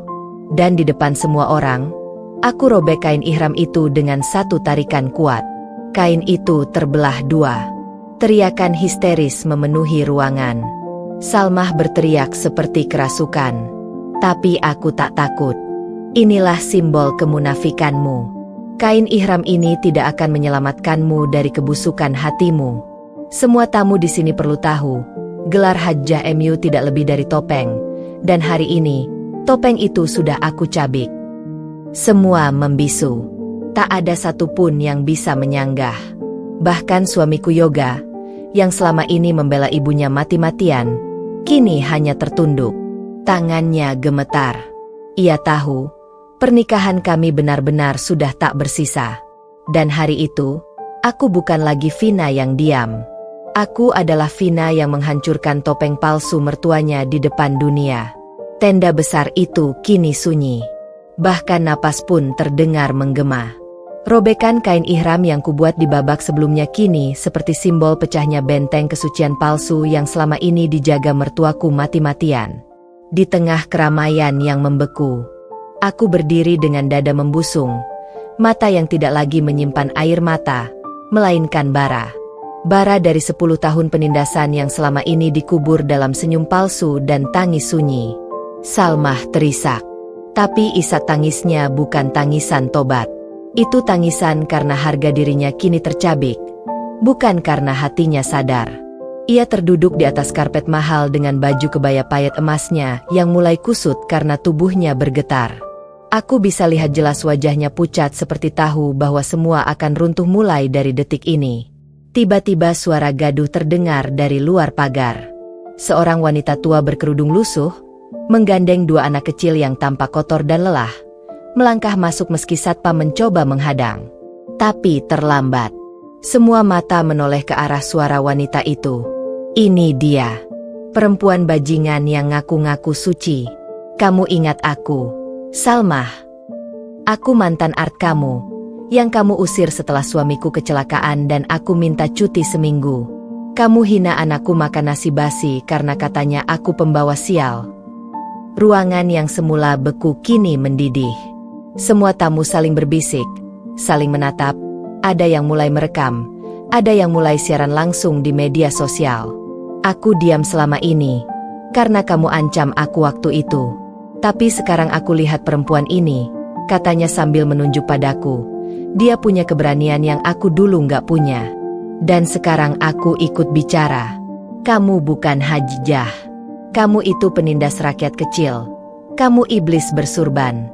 Dan di depan semua orang, aku robek kain ihram itu dengan satu tarikan kuat. Kain itu terbelah dua. Teriakan histeris memenuhi ruangan. Salmah berteriak seperti kerasukan. Tapi aku tak takut. Inilah simbol kemunafikanmu. Kain ihram ini tidak akan menyelamatkanmu dari kebusukan hatimu. Semua tamu di sini perlu tahu, gelar Hajjah MU tidak lebih dari topeng. Dan hari ini, topeng itu sudah aku cabik. Semua membisu. Tak ada satupun yang bisa menyanggah. Bahkan suamiku Yoga, yang selama ini membela ibunya mati-matian, kini hanya tertunduk. Tangannya gemetar. Ia tahu, pernikahan kami benar-benar sudah tak bersisa. Dan hari itu, aku bukan lagi Vina yang diam. Aku adalah Vina yang menghancurkan topeng palsu mertuanya di depan dunia. Tenda besar itu kini sunyi. Bahkan napas pun terdengar menggema. Robekan kain ihram yang kubuat di babak sebelumnya kini seperti simbol pecahnya benteng kesucian palsu yang selama ini dijaga mertuaku mati-matian. Di tengah keramaian yang membeku, aku berdiri dengan dada membusung, mata yang tidak lagi menyimpan air mata, melainkan bara. Bara dari 10 tahun penindasan yang selama ini dikubur dalam senyum palsu dan tangis sunyi. Salmah terisak. Tapi isak tangisnya bukan tangisan tobat. Itu tangisan karena harga dirinya kini tercabik, bukan karena hatinya sadar. Ia terduduk di atas karpet mahal dengan baju kebaya payet emasnya yang mulai kusut karena tubuhnya bergetar. Aku bisa lihat jelas wajahnya pucat seperti tahu bahwa semua akan runtuh mulai dari detik ini. Tiba-tiba suara gaduh terdengar dari luar pagar. Seorang wanita tua berkerudung lusuh, menggandeng 2 anak kecil yang tampak kotor dan lelah, melangkah masuk meski satpam mencoba menghadang. Tapi terlambat. Semua mata menoleh ke arah suara wanita itu. Ini dia, perempuan bajingan yang ngaku-ngaku suci. Kamu ingat aku, Salmah? Aku mantan art kamu, yang kamu usir setelah suamiku kecelakaan dan aku minta cuti seminggu. Kamu hina anakku makan nasi basi karena katanya aku pembawa sial. Ruangan yang semula beku kini mendidih. Semua tamu saling berbisik, saling menatap, ada yang mulai merekam, ada yang mulai siaran langsung di media sosial. Aku diam selama ini, karena kamu ancam aku waktu itu. Tapi sekarang aku lihat perempuan ini, katanya sambil menunjuk padaku. Dia punya keberanian yang aku dulu nggak punya. Dan sekarang aku ikut bicara. Kamu bukan Hajjah. Kamu itu penindas rakyat kecil. Kamu iblis bersurban.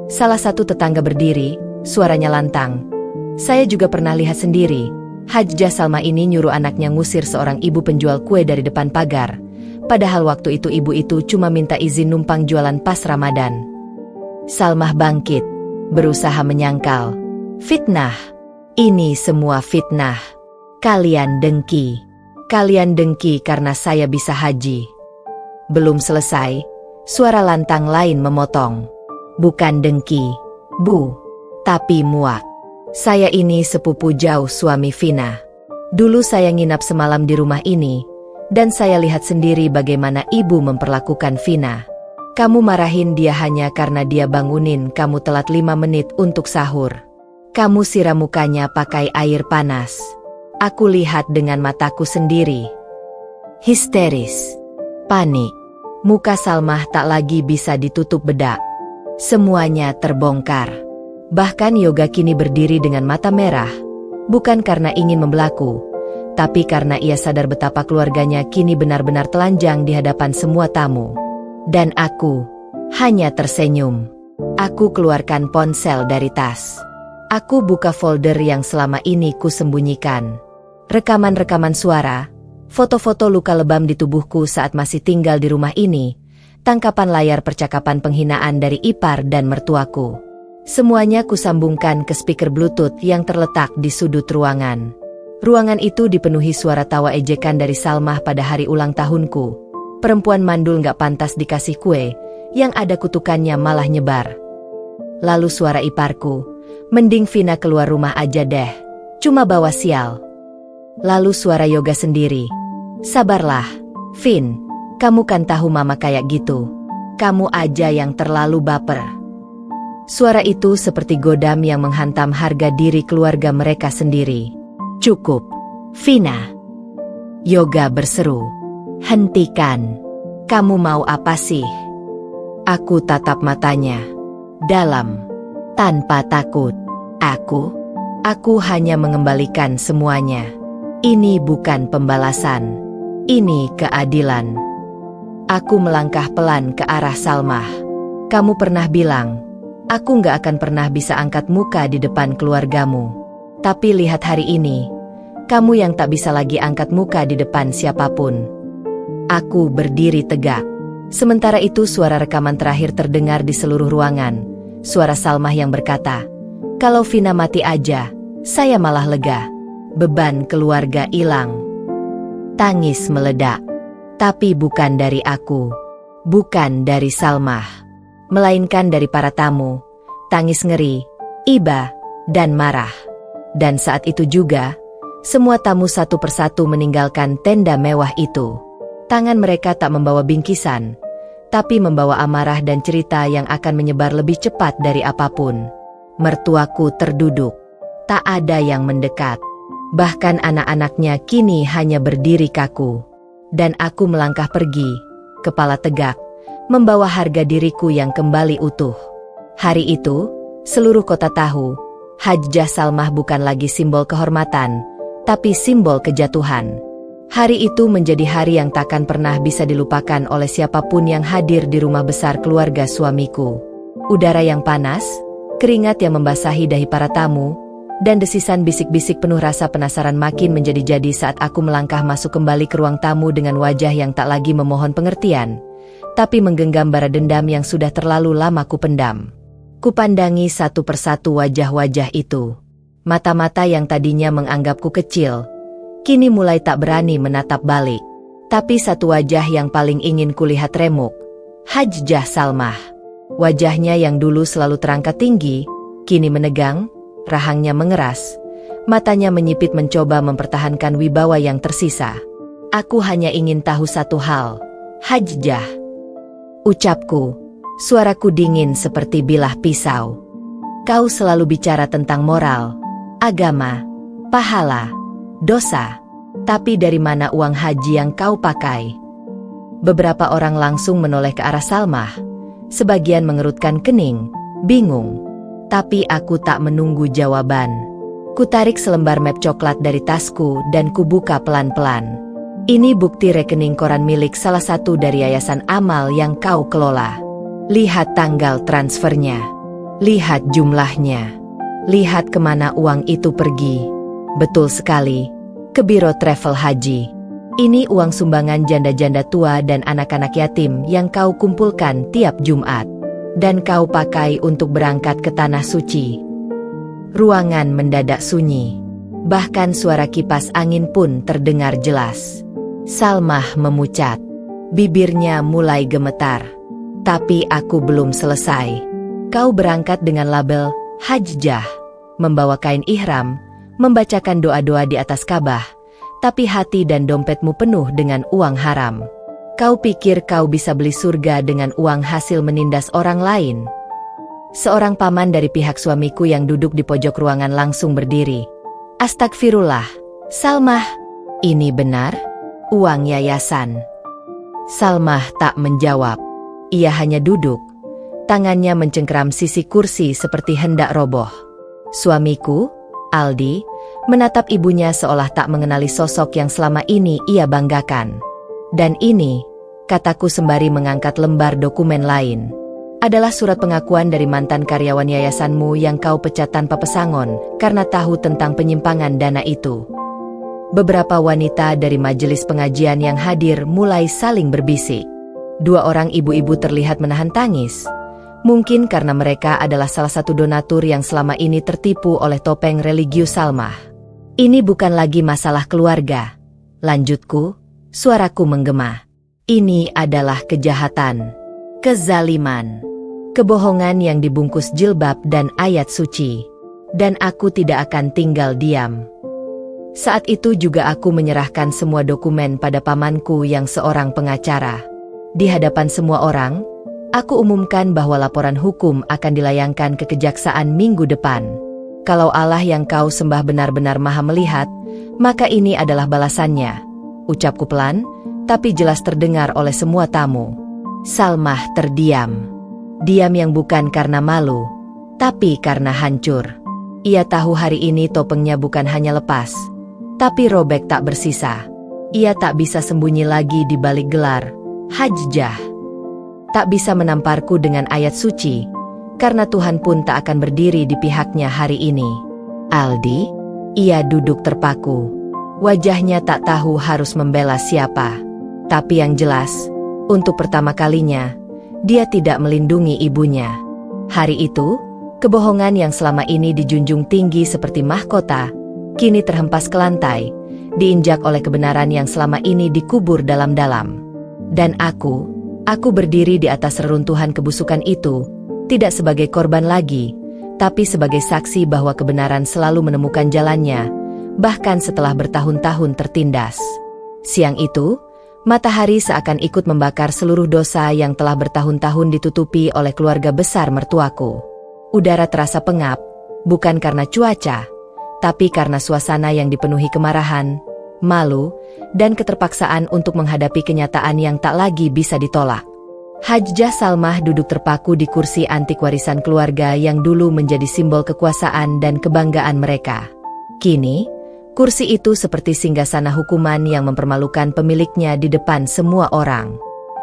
Salah satu tetangga berdiri, suaranya lantang. Saya juga pernah lihat sendiri. Hajjah Salma ini nyuruh anaknya ngusir seorang ibu penjual kue dari depan pagar. Padahal waktu itu ibu itu cuma minta izin numpang jualan pas Ramadan. Salmah bangkit, berusaha menyangkal. Fitnah. Ini semua fitnah. Kalian dengki. Kalian dengki karena saya bisa haji. Belum selesai, suara lantang lain memotong. Bukan dengki, Bu, tapi muak. Saya ini sepupu jauh suami Vina. Dulu saya nginap semalam di rumah ini, dan saya lihat sendiri bagaimana ibu memperlakukan Vina. Kamu marahin dia hanya karena dia bangunin kamu telat 5 menit untuk sahur. Kamu siram mukanya pakai air panas. Aku lihat dengan mataku sendiri. Histeris. Panik. Muka Salmah tak lagi bisa ditutup bedak. Semuanya terbongkar. Bahkan Yoga kini berdiri dengan mata merah, bukan karena ingin membelaku, tapi karena ia sadar betapa keluarganya kini benar-benar telanjang di hadapan semua tamu. Dan aku hanya tersenyum. Aku keluarkan ponsel dari tas. Aku buka folder yang selama ini kusembunyikan. Rekaman-rekaman suara, foto-foto luka lebam di tubuhku saat masih tinggal di rumah ini, tangkapan layar percakapan penghinaan dari ipar dan mertuaku. Semuanya kusambungkan ke speaker Bluetooth yang terletak di sudut ruangan. Ruangan itu dipenuhi suara tawa ejekan dari Salmah pada hari ulang tahunku. Perempuan mandul gak pantas dikasih kue, yang ada kutukannya malah nyebar. Lalu suara iparku, Mending Vina keluar rumah aja deh. Cuma bawa sial. Lalu suara Yoga sendiri. Sabarlah, Vin. Kamu kan tahu mama kayak gitu. Kamu aja yang terlalu baper. Suara itu seperti godam yang menghantam harga diri keluarga mereka sendiri. Cukup, Vina. Yoga berseru. Hentikan. Kamu mau apa sih? Aku tatap matanya. Dalam. Tanpa takut. Aku hanya mengembalikan semuanya. Ini bukan pembalasan. Ini keadilan. Aku melangkah pelan ke arah Salmah. Kamu pernah bilang, aku gak akan pernah bisa angkat muka di depan keluargamu. Tapi lihat hari ini, kamu yang tak bisa lagi angkat muka di depan siapapun. Aku berdiri tegak. Sementara itu suara rekaman terakhir terdengar di seluruh ruangan. Suara Salmah yang berkata, kalau Vina mati aja, saya malah lega. Beban keluarga hilang. Tangis meledak. Tapi bukan dari aku. Bukan dari Salmah. Melainkan dari para tamu. Tangis ngeri, iba, dan marah. Dan saat itu juga, semua tamu satu persatu meninggalkan tenda mewah itu. Tangan mereka tak membawa bingkisan, tapi membawa amarah dan cerita yang akan menyebar lebih cepat dari apapun. Mertuaku terduduk. Tak ada yang mendekat. Bahkan anak-anaknya kini hanya berdiri kaku. Dan aku melangkah pergi, kepala tegak, membawa harga diriku yang kembali utuh. Hari itu, seluruh kota tahu, Hajjah Salmah bukan lagi simbol kehormatan, tapi simbol kejatuhan. Hari itu menjadi hari yang takkan pernah bisa dilupakan oleh siapapun yang hadir di rumah besar keluarga suamiku. Udara yang panas, keringat yang membasahi dahi para tamu, dan desisan bisik-bisik penuh rasa penasaran makin menjadi-jadi saat aku melangkah masuk kembali ke ruang tamu dengan wajah yang tak lagi memohon pengertian, tapi menggenggam bara dendam yang sudah terlalu lama kupendam. Kupandangi satu persatu wajah-wajah itu. Mata-mata yang tadinya menganggapku kecil, kini mulai tak berani menatap balik. Tapi satu wajah yang paling ingin kulihat remuk. Hajjah Salmah. Wajahnya yang dulu selalu terangkat tinggi, kini menegang, rahangnya mengeras. Matanya menyipit mencoba mempertahankan wibawa yang tersisa. Aku hanya ingin tahu satu hal. Hajjah. Ucapku, suaraku dingin seperti bilah pisau. Kau selalu bicara tentang moral, agama, pahala, dosa. Tapi dari mana uang haji yang kau pakai? Beberapa orang langsung menoleh ke arah Salmah. Sebagian mengerutkan kening, bingung. Tapi aku tak menunggu jawaban. Kutarik selembar map coklat dari tasku dan kubuka pelan-pelan. Ini bukti rekening koran milik salah satu dari yayasan amal yang kau kelola. Lihat tanggal transfernya. Lihat jumlahnya. Lihat kemana uang itu pergi. Betul sekali. Ke biro travel haji. Ini uang sumbangan janda-janda tua dan anak-anak yatim yang kau kumpulkan tiap Jumat. Dan kau pakai untuk berangkat ke tanah suci. Ruangan mendadak sunyi. Bahkan suara kipas angin pun terdengar jelas. Salmah memucat. Bibirnya mulai gemetar. Tapi aku belum selesai. Kau berangkat dengan label Hajjah, membawa kain ihram, membacakan doa-doa di atas Ka'bah, tapi hati dan dompetmu penuh dengan uang haram. Kau pikir kau bisa beli surga dengan uang hasil menindas orang lain? Seorang paman dari pihak suamiku yang duduk di pojok ruangan langsung berdiri. Astagfirullah, Salmah, ini benar? Uang yayasan. Salmah tak menjawab. Ia hanya duduk. Tangannya mencengkeram sisi kursi seperti hendak roboh. Suamiku, Aldi, menatap ibunya seolah tak mengenali sosok yang selama ini ia banggakan. Dan ini, kataku sembari mengangkat lembar dokumen lain, adalah surat pengakuan dari mantan karyawan yayasanmu yang kau pecat tanpa pesangon karena tahu tentang penyimpangan dana itu. Beberapa wanita dari majelis pengajian yang hadir mulai saling berbisik. Dua orang ibu-ibu terlihat menahan tangis. Mungkin karena mereka adalah salah satu donatur yang selama ini tertipu oleh topeng religius Salmah. Ini bukan lagi masalah keluarga. Lanjutku, suaraku menggema. Ini adalah kejahatan, kezaliman, kebohongan yang dibungkus jilbab dan ayat suci. Dan aku tidak akan tinggal diam. Saat itu juga aku menyerahkan semua dokumen pada pamanku yang seorang pengacara. Di hadapan semua orang, aku umumkan bahwa laporan hukum akan dilayangkan ke kejaksaan minggu depan. Kalau Allah yang kau sembah benar-benar maha melihat, maka ini adalah balasannya. Ucapku pelan, tapi jelas terdengar oleh semua tamu. Salmah terdiam. Diam yang bukan karena malu, tapi karena hancur. Ia tahu hari ini topengnya bukan hanya lepas, tapi robek tak bersisa. Ia tak bisa sembunyi lagi di balik gelar Hajjah. Tak bisa menamparku dengan ayat suci, karena Tuhan pun tak akan berdiri di pihaknya hari ini. Aldi, ia duduk terpaku. Wajahnya tak tahu harus membela siapa. Tapi yang jelas, untuk pertama kalinya, dia tidak melindungi ibunya. Hari itu, kebohongan yang selama ini dijunjung tinggi seperti mahkota, kini terhempas ke lantai, diinjak oleh kebenaran yang selama ini dikubur dalam-dalam. Dan aku berdiri di atas reruntuhan kebusukan itu, tidak sebagai korban lagi, tapi sebagai saksi bahwa kebenaran selalu menemukan jalannya, bahkan setelah bertahun-tahun tertindas. Siang itu, matahari seakan ikut membakar seluruh dosa yang telah bertahun-tahun ditutupi oleh keluarga besar mertuaku. Udara terasa pengap, bukan karena cuaca, tapi karena suasana yang dipenuhi kemarahan, malu, dan keterpaksaan untuk menghadapi kenyataan yang tak lagi bisa ditolak. Hajjah Salmah duduk terpaku di kursi antik warisan keluarga yang dulu menjadi simbol kekuasaan dan kebanggaan mereka. Kini, kursi itu seperti singgasana hukuman yang mempermalukan pemiliknya di depan semua orang.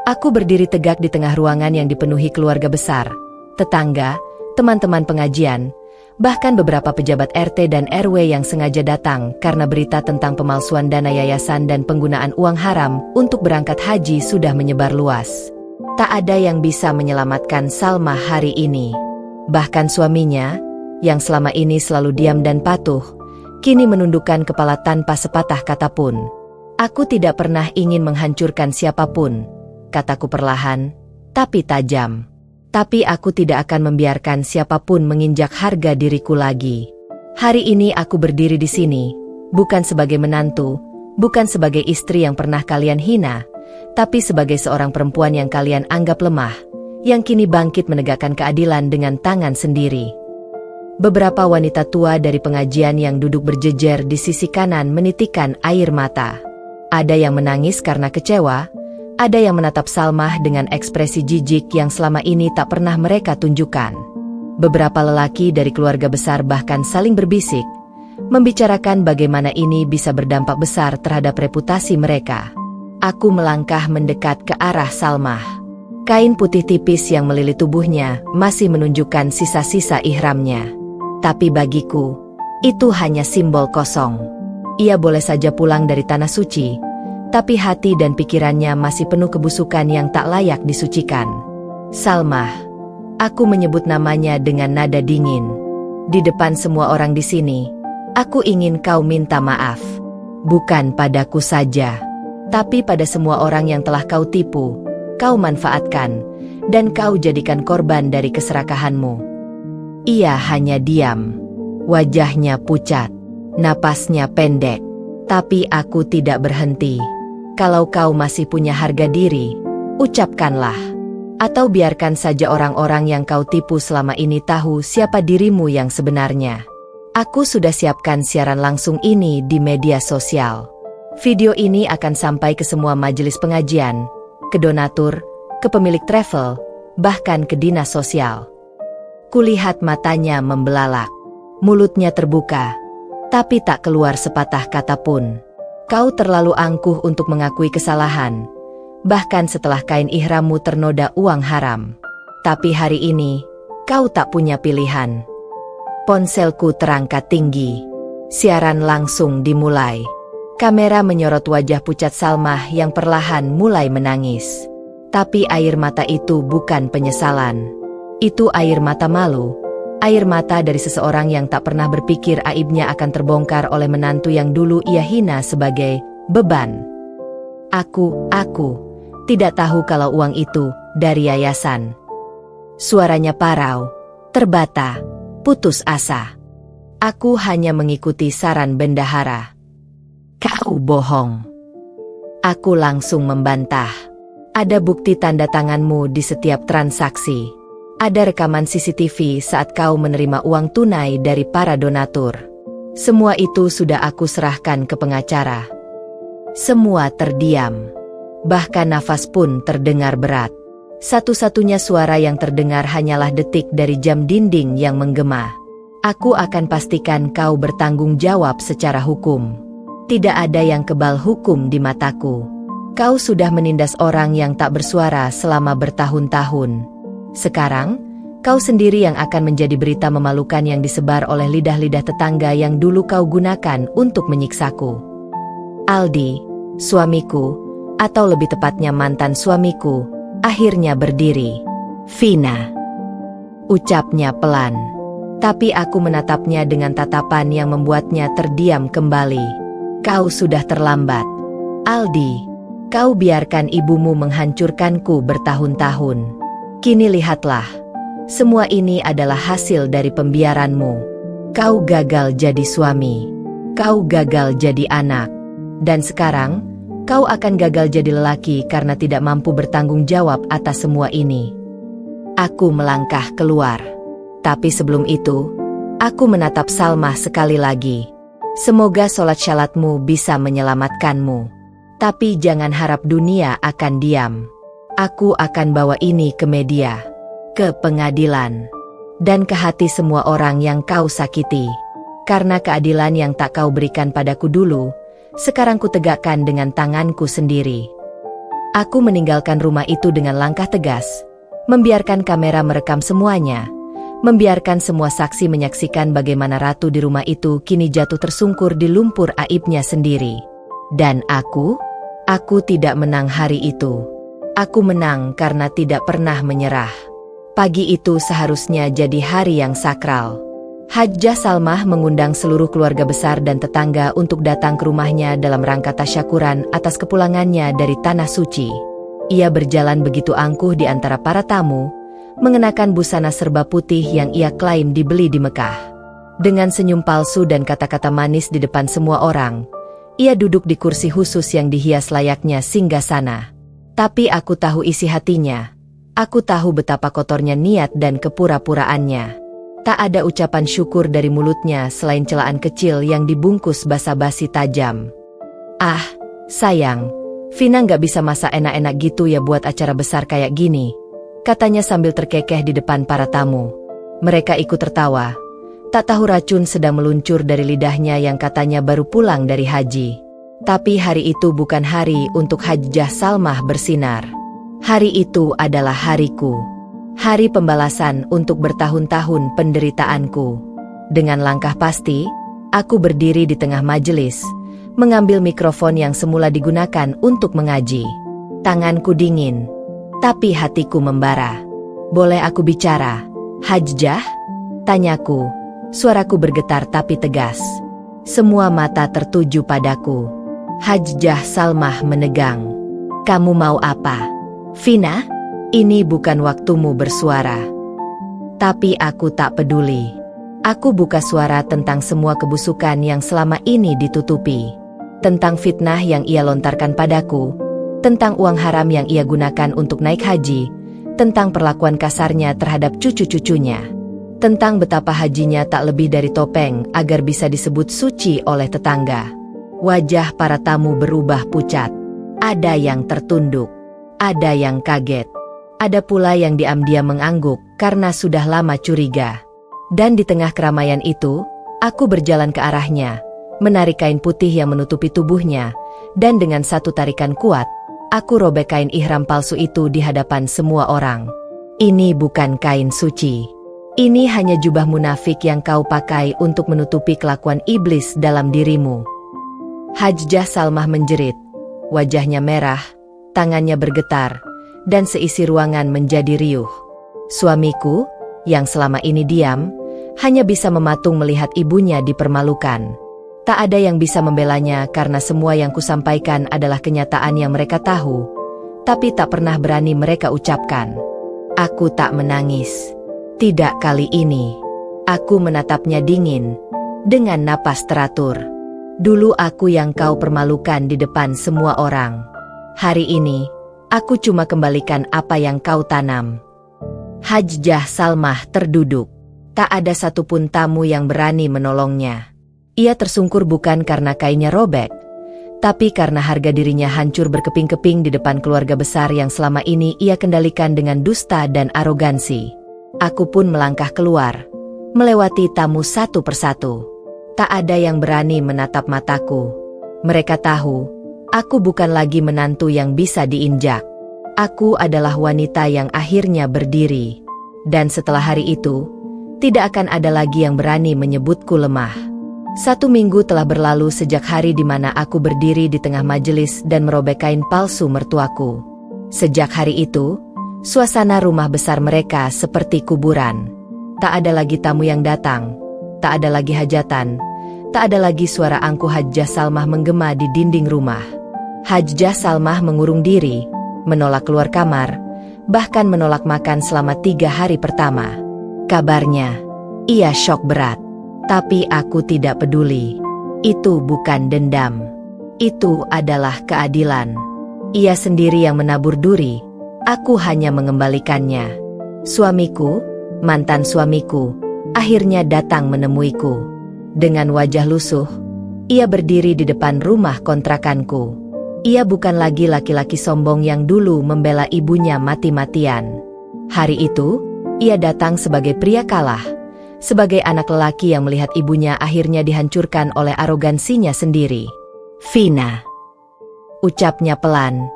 Aku berdiri tegak di tengah ruangan yang dipenuhi keluarga besar, tetangga, teman-teman pengajian, bahkan beberapa pejabat RT dan RW yang sengaja datang karena berita tentang pemalsuan dana yayasan dan penggunaan uang haram untuk berangkat haji sudah menyebar luas. Tak ada yang bisa menyelamatkan Salmah hari ini. Bahkan suaminya, yang selama ini selalu diam dan patuh, kini menundukkan kepala tanpa sepatah kata pun. Aku tidak pernah ingin menghancurkan siapapun, kataku perlahan, tapi tajam. Tapi aku tidak akan membiarkan siapapun menginjak harga diriku lagi. Hari ini aku berdiri di sini, bukan sebagai menantu, bukan sebagai istri yang pernah kalian hina, tapi sebagai seorang perempuan yang kalian anggap lemah, yang kini bangkit menegakkan keadilan dengan tangan sendiri. Beberapa wanita tua dari pengajian yang duduk berjejer di sisi kanan menitikkan air mata. Ada yang menangis karena kecewa, ada yang menatap Salmah dengan ekspresi jijik yang selama ini tak pernah mereka tunjukkan. Beberapa lelaki dari keluarga besar bahkan saling berbisik, membicarakan bagaimana ini bisa berdampak besar terhadap reputasi mereka. Aku melangkah mendekat ke arah Salmah. Kain putih tipis yang melilit tubuhnya masih menunjukkan sisa-sisa ihramnya. Tapi bagiku, itu hanya simbol kosong. Ia boleh saja pulang dari tanah suci, tapi hati dan pikirannya masih penuh kebusukan yang tak layak disucikan. Salmah, aku menyebut namanya dengan nada dingin. Di depan semua orang di sini, aku ingin kau minta maaf. Bukan padaku saja, tapi pada semua orang yang telah kau tipu, kau manfaatkan, dan kau jadikan korban dari keserakahanmu. Ia hanya diam. Wajahnya pucat, napasnya pendek. Tapi aku tidak berhenti. Kalau kau masih punya harga diri, ucapkanlah. Atau biarkan saja orang-orang yang kau tipu selama ini tahu siapa dirimu yang sebenarnya. Aku sudah siapkan siaran langsung ini di media sosial. Video ini akan sampai ke semua majelis pengajian, ke donatur, ke pemilik travel, bahkan ke dinas sosial. Kulihat matanya membelalak, mulutnya terbuka, tapi tak keluar sepatah kata pun. Kau terlalu angkuh untuk mengakui kesalahan, bahkan setelah kain ihrammu ternoda uang haram. Tapi hari ini, kau tak punya pilihan. Ponselku terangkat tinggi. Siaran langsung dimulai. Kamera menyorot wajah pucat Salmah yang perlahan mulai menangis. Tapi air mata itu bukan penyesalan. Itu air mata malu. Air mata dari seseorang yang tak pernah berpikir aibnya akan terbongkar oleh menantu yang dulu ia hina sebagai beban. Aku tidak tahu kalau uang itu dari yayasan. Suaranya parau, terbata, putus asa. Aku hanya mengikuti saran bendahara. Kau bohong. Aku langsung membantah. Ada bukti tanda tanganmu di setiap transaksi. Ada rekaman CCTV saat kau menerima uang tunai dari para donatur. Semua itu sudah aku serahkan ke pengacara. Semua terdiam. Bahkan nafas pun terdengar berat. Satu-satunya suara yang terdengar hanyalah detik dari jam dinding yang menggema. Aku akan pastikan kau bertanggung jawab secara hukum. Tidak ada yang kebal hukum di mataku. Kau sudah menindas orang yang tak bersuara selama bertahun-tahun. Sekarang, kau sendiri yang akan menjadi berita memalukan yang disebar oleh lidah-lidah tetangga yang dulu kau gunakan untuk menyiksaku. Aldi, suamiku, atau lebih tepatnya mantan suamiku, akhirnya berdiri. Vina. Ucapnya pelan. Tapi aku menatapnya dengan tatapan yang membuatnya terdiam kembali. Kau sudah terlambat. Aldi, kau biarkan ibumu menghancurkanku bertahun-tahun. Kini lihatlah. Semua ini adalah hasil dari pembiaranmu. Kau gagal jadi suami. Kau gagal jadi anak. Dan sekarang, kau akan gagal jadi lelaki karena tidak mampu bertanggung jawab atas semua ini. Aku melangkah keluar. Tapi sebelum itu, aku menatap Salmah sekali lagi. Semoga sholat syalatmu bisa menyelamatkanmu. Tapi jangan harap dunia akan diam. Aku akan bawa ini ke media, ke pengadilan, dan ke hati semua orang yang kau sakiti. Karena keadilan yang tak kau berikan padaku dulu, sekarang ku tegakkan dengan tanganku sendiri. Aku meninggalkan rumah itu dengan langkah tegas, membiarkan kamera merekam semuanya. Membiarkan semua saksi menyaksikan bagaimana ratu di rumah itu kini jatuh tersungkur di lumpur aibnya sendiri. Dan aku tidak menang hari itu. Aku menang karena tidak pernah menyerah. Pagi itu seharusnya jadi hari yang sakral. Hajjah Salmah mengundang seluruh keluarga besar dan tetangga untuk datang ke rumahnya dalam rangka tasyakuran atas kepulangannya dari Tanah Suci. Ia berjalan begitu angkuh di antara para tamu, mengenakan busana serba putih yang ia klaim dibeli di Mekah. Dengan senyum palsu dan kata-kata manis di depan semua orang, ia duduk di kursi khusus yang dihias layaknya singgasana. Tapi aku tahu isi hatinya. Aku tahu betapa kotornya niat dan kepura-puraannya. Tak ada ucapan syukur dari mulutnya selain celaan kecil yang dibungkus basa-basi tajam. Ah, sayang, Vina nggak bisa masak enak-enak gitu ya buat acara besar kayak gini, katanya sambil terkekeh di depan para tamu. Mereka ikut tertawa. Tak tahu racun sedang meluncur dari lidahnya yang katanya baru pulang dari haji. Tapi hari itu bukan hari untuk Hajjah Salmah bersinar. Hari itu adalah hariku. Hari pembalasan untuk bertahun-tahun penderitaanku. Dengan langkah pasti, aku berdiri di tengah majelis, mengambil mikrofon yang semula digunakan untuk mengaji. Tanganku dingin, tapi hatiku membara. Boleh aku bicara, Hajjah? Tanyaku, suaraku bergetar tapi tegas. Semua mata tertuju padaku. Hajjah Salmah menegang. Kamu mau apa? Vina, ini bukan waktumu bersuara. Tapi aku tak peduli. Aku buka suara tentang semua kebusukan yang selama ini ditutupi. Tentang fitnah yang ia lontarkan padaku. Tentang uang haram yang ia gunakan untuk naik haji, tentang perlakuan kasarnya terhadap cucu-cucunya, tentang betapa hajinya tak lebih dari topeng agar bisa disebut suci oleh tetangga. Wajah para tamu berubah pucat. Ada yang tertunduk, ada yang kaget, ada pula yang diam-diam mengangguk karena sudah lama curiga. Dan di tengah keramaian itu, aku berjalan ke arahnya, menarik kain putih yang menutupi tubuhnya, dan dengan satu tarikan kuat, aku robek kain ihram palsu itu di hadapan semua orang. Ini bukan kain suci. Ini hanya jubah munafik yang kau pakai untuk menutupi kelakuan iblis dalam dirimu. Hajjah Salmah menjerit. Wajahnya merah, tangannya bergetar, dan seisi ruangan menjadi riuh. Suamiku, yang selama ini diam, hanya bisa mematung melihat ibunya dipermalukan. Tak ada yang bisa membelanya karena semua yang kusampaikan adalah kenyataan yang mereka tahu, tapi tak pernah berani mereka ucapkan. Aku tak menangis. Tidak kali ini. Aku menatapnya dingin. dengan napas teratur. Dulu aku yang kau permalukan di depan semua orang. Hari ini, aku cuma kembalikan apa yang kau tanam. Hajjah Salmah terduduk. Tak ada satupun tamu yang berani menolongnya. Ia tersungkur bukan karena kainnya robek, tapi karena harga dirinya hancur berkeping-keping di depan keluarga besar yang selama ini ia kendalikan dengan dusta dan arogansi. Aku pun melangkah keluar, melewati tamu satu persatu. Tak ada yang berani menatap mataku. Mereka tahu, aku bukan lagi menantu yang bisa diinjak. Aku adalah wanita yang akhirnya berdiri. Dan setelah hari itu, tidak akan ada lagi yang berani menyebutku lemah. 1 minggu telah berlalu sejak hari di mana aku berdiri di tengah majelis dan merobek kain palsu mertuaku. Sejak hari itu, suasana rumah besar mereka seperti kuburan. Tak ada lagi tamu yang datang, tak ada lagi hajatan, tak ada lagi suara angkuh Hajjah Salmah menggema di dinding rumah. Hajjah Salmah mengurung diri, menolak keluar kamar, bahkan menolak makan selama 3 hari pertama. Kabarnya, ia syok berat. Tapi aku tidak peduli. Itu bukan dendam. Itu adalah keadilan. Ia sendiri yang menabur duri. Aku hanya mengembalikannya. Suamiku, mantan suamiku, akhirnya datang menemuiku. Dengan wajah lusuh, ia berdiri di depan rumah kontrakanku. Ia bukan lagi laki-laki sombong yang dulu membela ibunya mati-matian. Hari itu, ia datang sebagai pria kalah. Sebagai anak lelaki yang melihat ibunya akhirnya dihancurkan oleh arogansinya sendiri. Vina. Ucapnya pelan,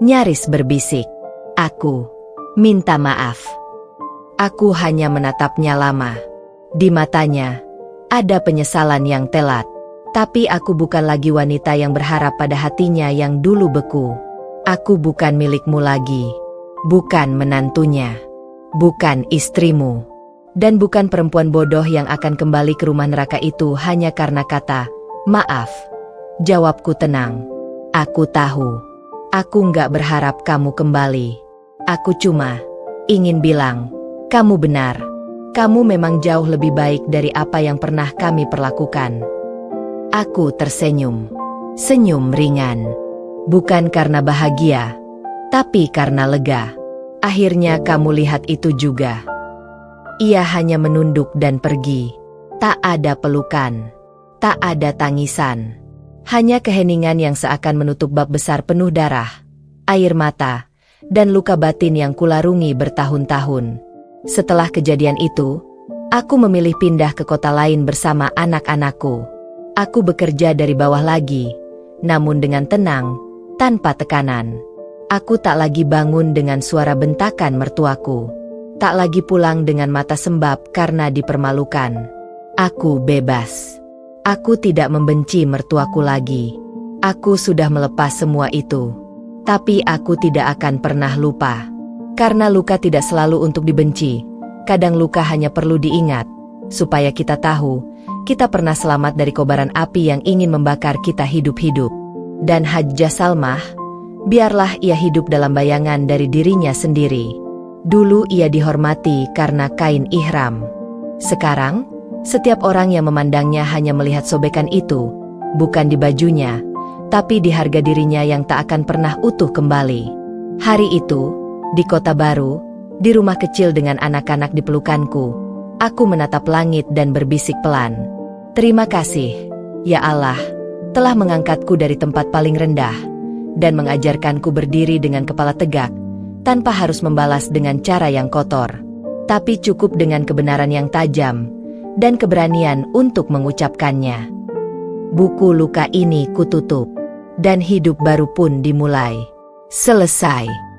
nyaris berbisik. Aku minta maaf. Aku hanya menatapnya lama. Di matanya, ada penyesalan yang telat. Tapi aku bukan lagi wanita yang berharap pada hatinya yang dulu beku. Aku bukan milikmu lagi. Bukan menantunya. Bukan istrimu. Dan bukan perempuan bodoh yang akan kembali ke rumah neraka itu hanya karena kata, maaf. Jawabku tenang. Aku tahu. Aku nggak berharap kamu kembali. Aku cuma ingin bilang, kamu benar. Kamu memang jauh lebih baik dari apa yang pernah kami perlakukan. Aku tersenyum. Senyum ringan. Bukan karena bahagia, tapi karena lega. Akhirnya kamu lihat itu juga. Ia hanya menunduk dan pergi. Tak ada pelukan. Tak ada tangisan. Hanya keheningan yang seakan menutup bab besar penuh darah, air mata, dan luka batin yang kularungi bertahun-tahun. Setelah kejadian itu, aku memilih pindah ke kota lain bersama anak-anakku. Aku bekerja dari bawah lagi, namun dengan tenang, tanpa tekanan. Aku tak lagi bangun dengan suara bentakan mertuaku. Tak lagi pulang dengan mata sembab karena dipermalukan. Aku bebas. Aku tidak membenci mertuaku lagi. Aku sudah melepas semua itu. Tapi aku tidak akan pernah lupa. Karena luka tidak selalu untuk dibenci. Kadang luka hanya perlu diingat, supaya kita tahu, kita pernah selamat dari kobaran api yang ingin membakar kita hidup-hidup. Dan Hajjah Salmah, biarlah ia hidup dalam bayangan dari dirinya sendiri. Dulu ia dihormati karena kain ihram. Sekarang, setiap orang yang memandangnya hanya melihat sobekan itu, bukan di bajunya, tapi di harga dirinya yang tak akan pernah utuh kembali. Hari itu, di kota baru, di rumah kecil dengan anak-anak di pelukanku, aku menatap langit dan berbisik pelan. Terima kasih, ya Allah, telah mengangkatku dari tempat paling rendah, dan mengajarkanku berdiri dengan kepala tegak, tanpa harus membalas dengan cara yang kotor, tapi cukup dengan kebenaran yang tajam, dan keberanian untuk mengucapkannya. Buku luka ini kututup, dan hidup baru pun dimulai. Selesai.